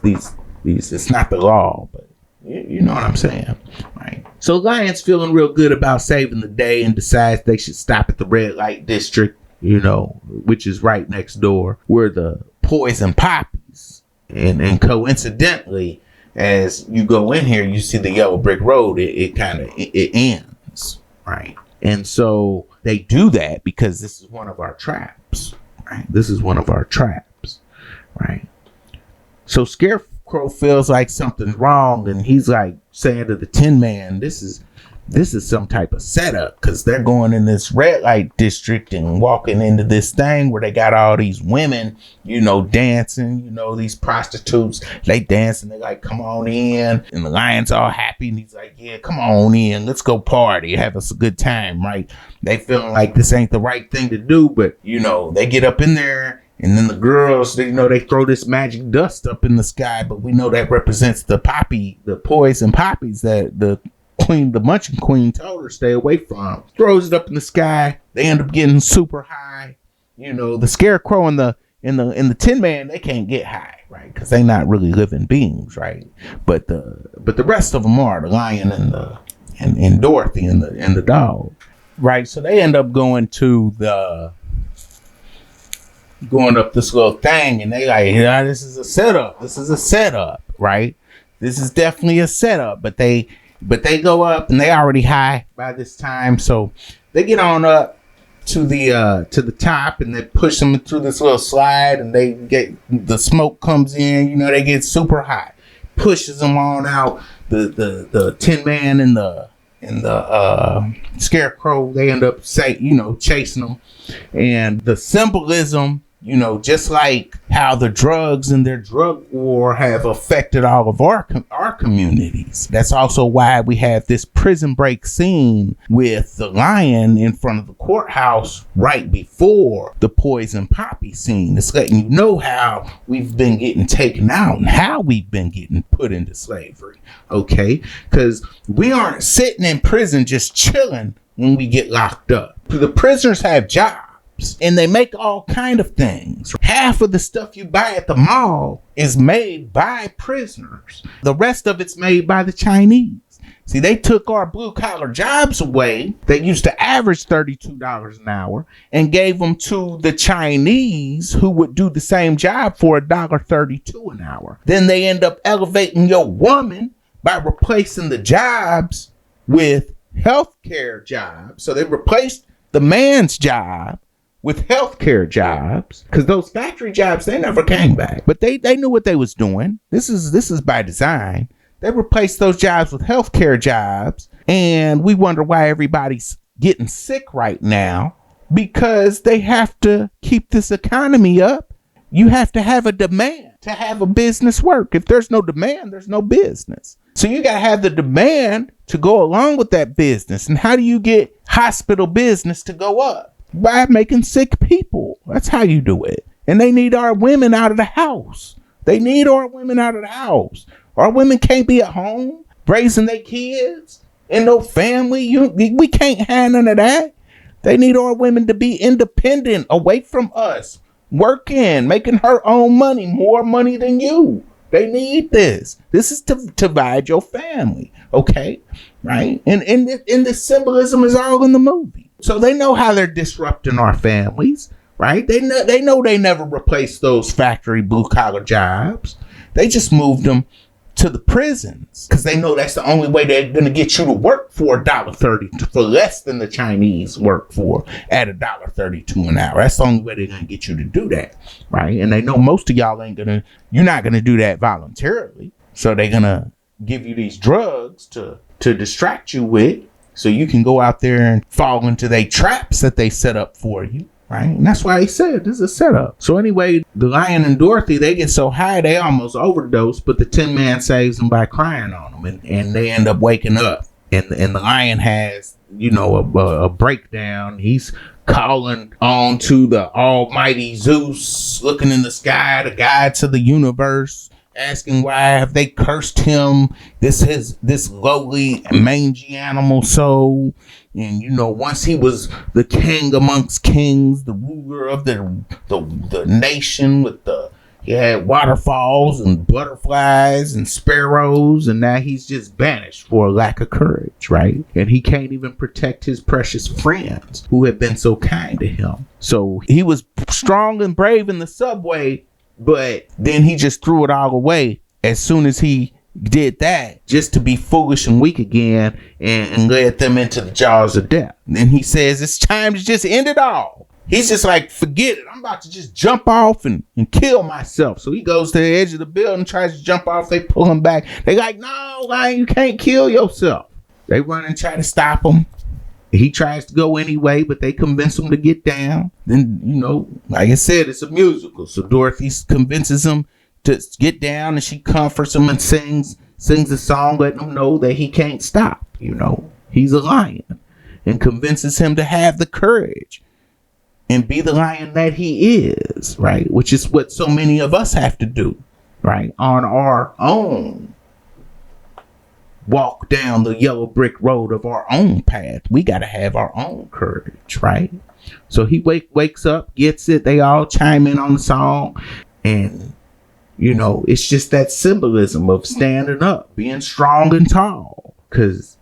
it's not the law, but you know what I'm saying, right? So Lion's feeling real good about saving the day and decides they should stop at the red light district, which is right next door, where the poison poppies. And coincidentally, as you go in here, you see the yellow brick road. It ends, right? And so they do that because this is one of our traps, right? This is one of our traps, right? So Scarecrow feels like something's wrong, and he's like saying to the Tin Man, this is some type of setup, because they're going in this red light district and walking into this thing where they got all these women, dancing, these prostitutes. They dancing. They like, come on in. And the Lion's all happy, and he's like, yeah, come on in. Let's go party. Have us a good time, right? They feeling like this ain't the right thing to do, but, they get up in there. And then the girls, they throw this magic dust up in the sky, but we know that represents the poison poppies that the Munchkin Queen told her stay away from. Throws it up in the sky. They end up getting super high. The Scarecrow and the Tin Man, they can't get high, right? Because they're not really living beings, right? But the rest of them are, the Lion and Dorothy and the dog, right? So they end up going up this little thing, and they like, this is a setup, right? This is definitely a setup. But they go up, and they already high by this time, so they get on up to the top, and they push them through this little slide, and they get, the smoke comes in, they get super high, pushes them on out. The Tin Man and the Scarecrow, they end up chasing them. And the symbolism, just like how the drugs and their drug war have affected all of our communities. That's also why we have this prison break scene with the Lion in front of the courthouse right before the poison poppy scene. It's letting you know how we've been getting taken out and how we've been getting put into slavery. Okay? Because we aren't sitting in prison just chilling when we get locked up. The prisoners have jobs. jobs. And they make all kind of things. Half of the stuff you buy at the mall is made by prisoners. The rest of it's made by the Chinese. See, they took our blue-collar jobs away that used to average $32 an hour and gave them to the Chinese who would do the same job for $1.32 an hour. Then they end up elevating your woman by replacing the jobs with healthcare jobs. So they replaced the man's job with healthcare jobs, because those factory jobs, they never came back. But they knew what they was doing. This is by design. They replaced those jobs with healthcare jobs, and we wonder why everybody's getting sick right now, because they have to keep this economy up. You have to have a demand to have a business work. If there's no demand, there's no business. So you got to have the demand to go along with that business. And how do you get hospital business to go up? By making sick people. That's how you do it. And they need our women out of the house. They need our women out of the house. Our women can't be at home raising their kids and no family. We can't have none of that. They need our women to be independent, away from us, working, making her own money, more money than you. They need this. This is to divide your family, okay? Right? And the symbolism is all in the movie. So they know how they're disrupting our families, right? They know they never replaced those factory blue-collar jobs. They just moved them to the prisons, because they know that's the only way they're going to get you to work for $1.30 for less than the Chinese work for at $1.32 an hour. That's the only way they're going to get you to do that, right? And they know most of y'all you're not going to do that voluntarily. So they're going to give you these drugs to distract you with, so you can go out there and fall into their traps that they set up for you. Right? And that's why he said this is a setup. So anyway, the Lion and Dorothy, they get so high they almost overdose, but the Tin Man saves them by crying on them, and they end up waking up. And the Lion has, a breakdown. He's calling on to the almighty Zeus, looking in the sky, the guide to the universe, asking why have they cursed him, this lowly mangy animal soul. And once he was the king amongst kings, the ruler of the nation, he had waterfalls and butterflies and sparrows, and now he's just banished for a lack of courage, right? And he can't even protect his precious friends who had been so kind to him. So he was strong and brave in the subway, but then he just threw it all away as soon as he did that, just to be foolish and weak again, and led them into the jaws of death. And then he says it's time to just end it all. He's just like, forget it. I'm about to just jump off and kill myself. So he goes to the edge of the building, tries to jump off. They pull him back. They like, no, Lion, you can't kill yourself. They run and try to stop him. He tries to go anyway, but they convince him to get down. Then, like I said, it's a musical. So Dorothy convinces him to get down, and she comforts him and sings a song letting him know that he can't stop. He's a lion, and convinces him to have the courage and be the lion that he is, right? Which is what so many of us have to do, right? On our own. Walk down the yellow brick road of our own path. We got to have our own courage, right? So he wakes up, gets it. They all chime in on the song, and it's just that symbolism of standing up, being strong and tall, because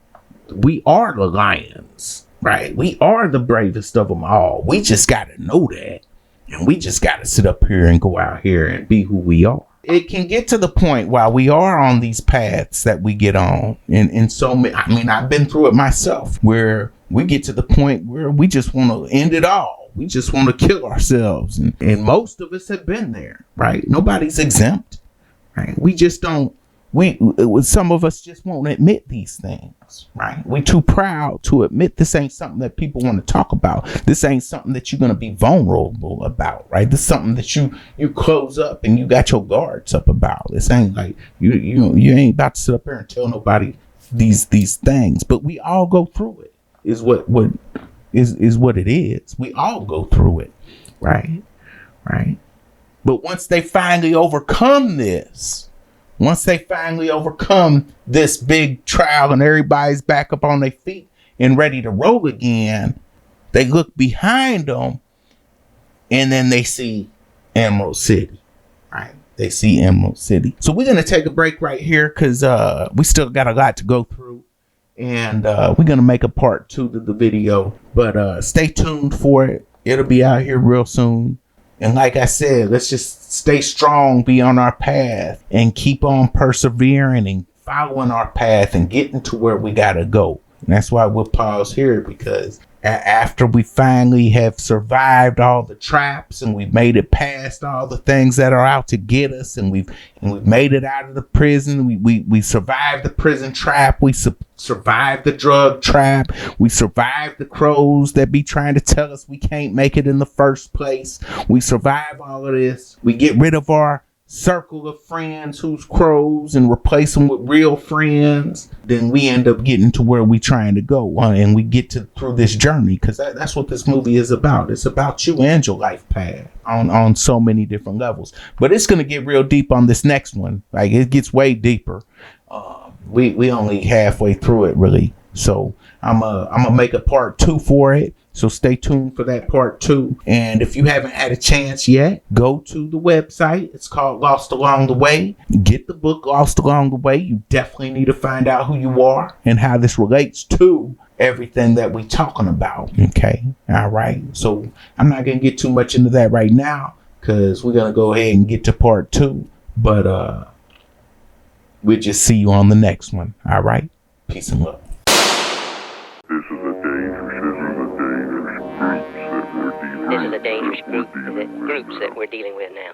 we are the lions, right? We are the bravest of them all. We just got to know that. And we just got to sit up here and go out here and be who we are. It can get to the point while we are on these paths that we get on. And so many, I've been through it myself, where we get to the point where we just want to end it all. We just want to kill ourselves. And most of us have been there, right? Nobody's exempt, right? We just don't, some of us just won't admit these things, right? We too proud to admit this ain't something that people want to talk about. This ain't something that you're going to be vulnerable about, right? This is something that you close up and you got your guards up about. This ain't like, you ain't about to sit up here and tell nobody these things, but we all go through it is what it is. We all go through it, right? Right. But once they finally overcome this, once they finally overcome this big trial and everybody's back up on their feet and ready to roll again, they look behind them and then they see Emerald City. Right? They see Emerald City. So we're gonna take a break right here because we still got a lot to go through. And we're gonna make a part 2 to the video. But stay tuned for it. It'll be out here real soon. And like I said, let's just stay strong, be on our path, and keep on persevering and following our path and getting to where we gotta go. And that's why we'll pause here, because after we finally have survived all the traps and we've made it past all the things that are out to get us, and we've made it out of the prison, we survived the prison trap, we survived the drug trap, we survived the crows that be trying to tell us we can't make it in the first place. We survive all of this. We get rid of our circle of friends who's crows and replace them with real friends. Then we end up getting to where we trying to go, and we get through this journey, because that's what this movie is about. It's about you and your life path on so many different levels. But it's gonna get real deep on this next one. Like, it gets way deeper. We only halfway through it, really. So I'm gonna make a part 2 for it. So stay tuned for that part 2. And if you haven't had a chance yet, go to the website. It's called Lost Along the Way. Get the book Lost Along the Way. You definitely need to find out who you are and how this relates to everything that we're talking about. Okay. All right. So I'm not going to get too much into that right now, because we're going to go ahead and get to part 2. But we'll just see you on the next one. All right. Peace and love. This is a dangerous groups that we're dealing with now.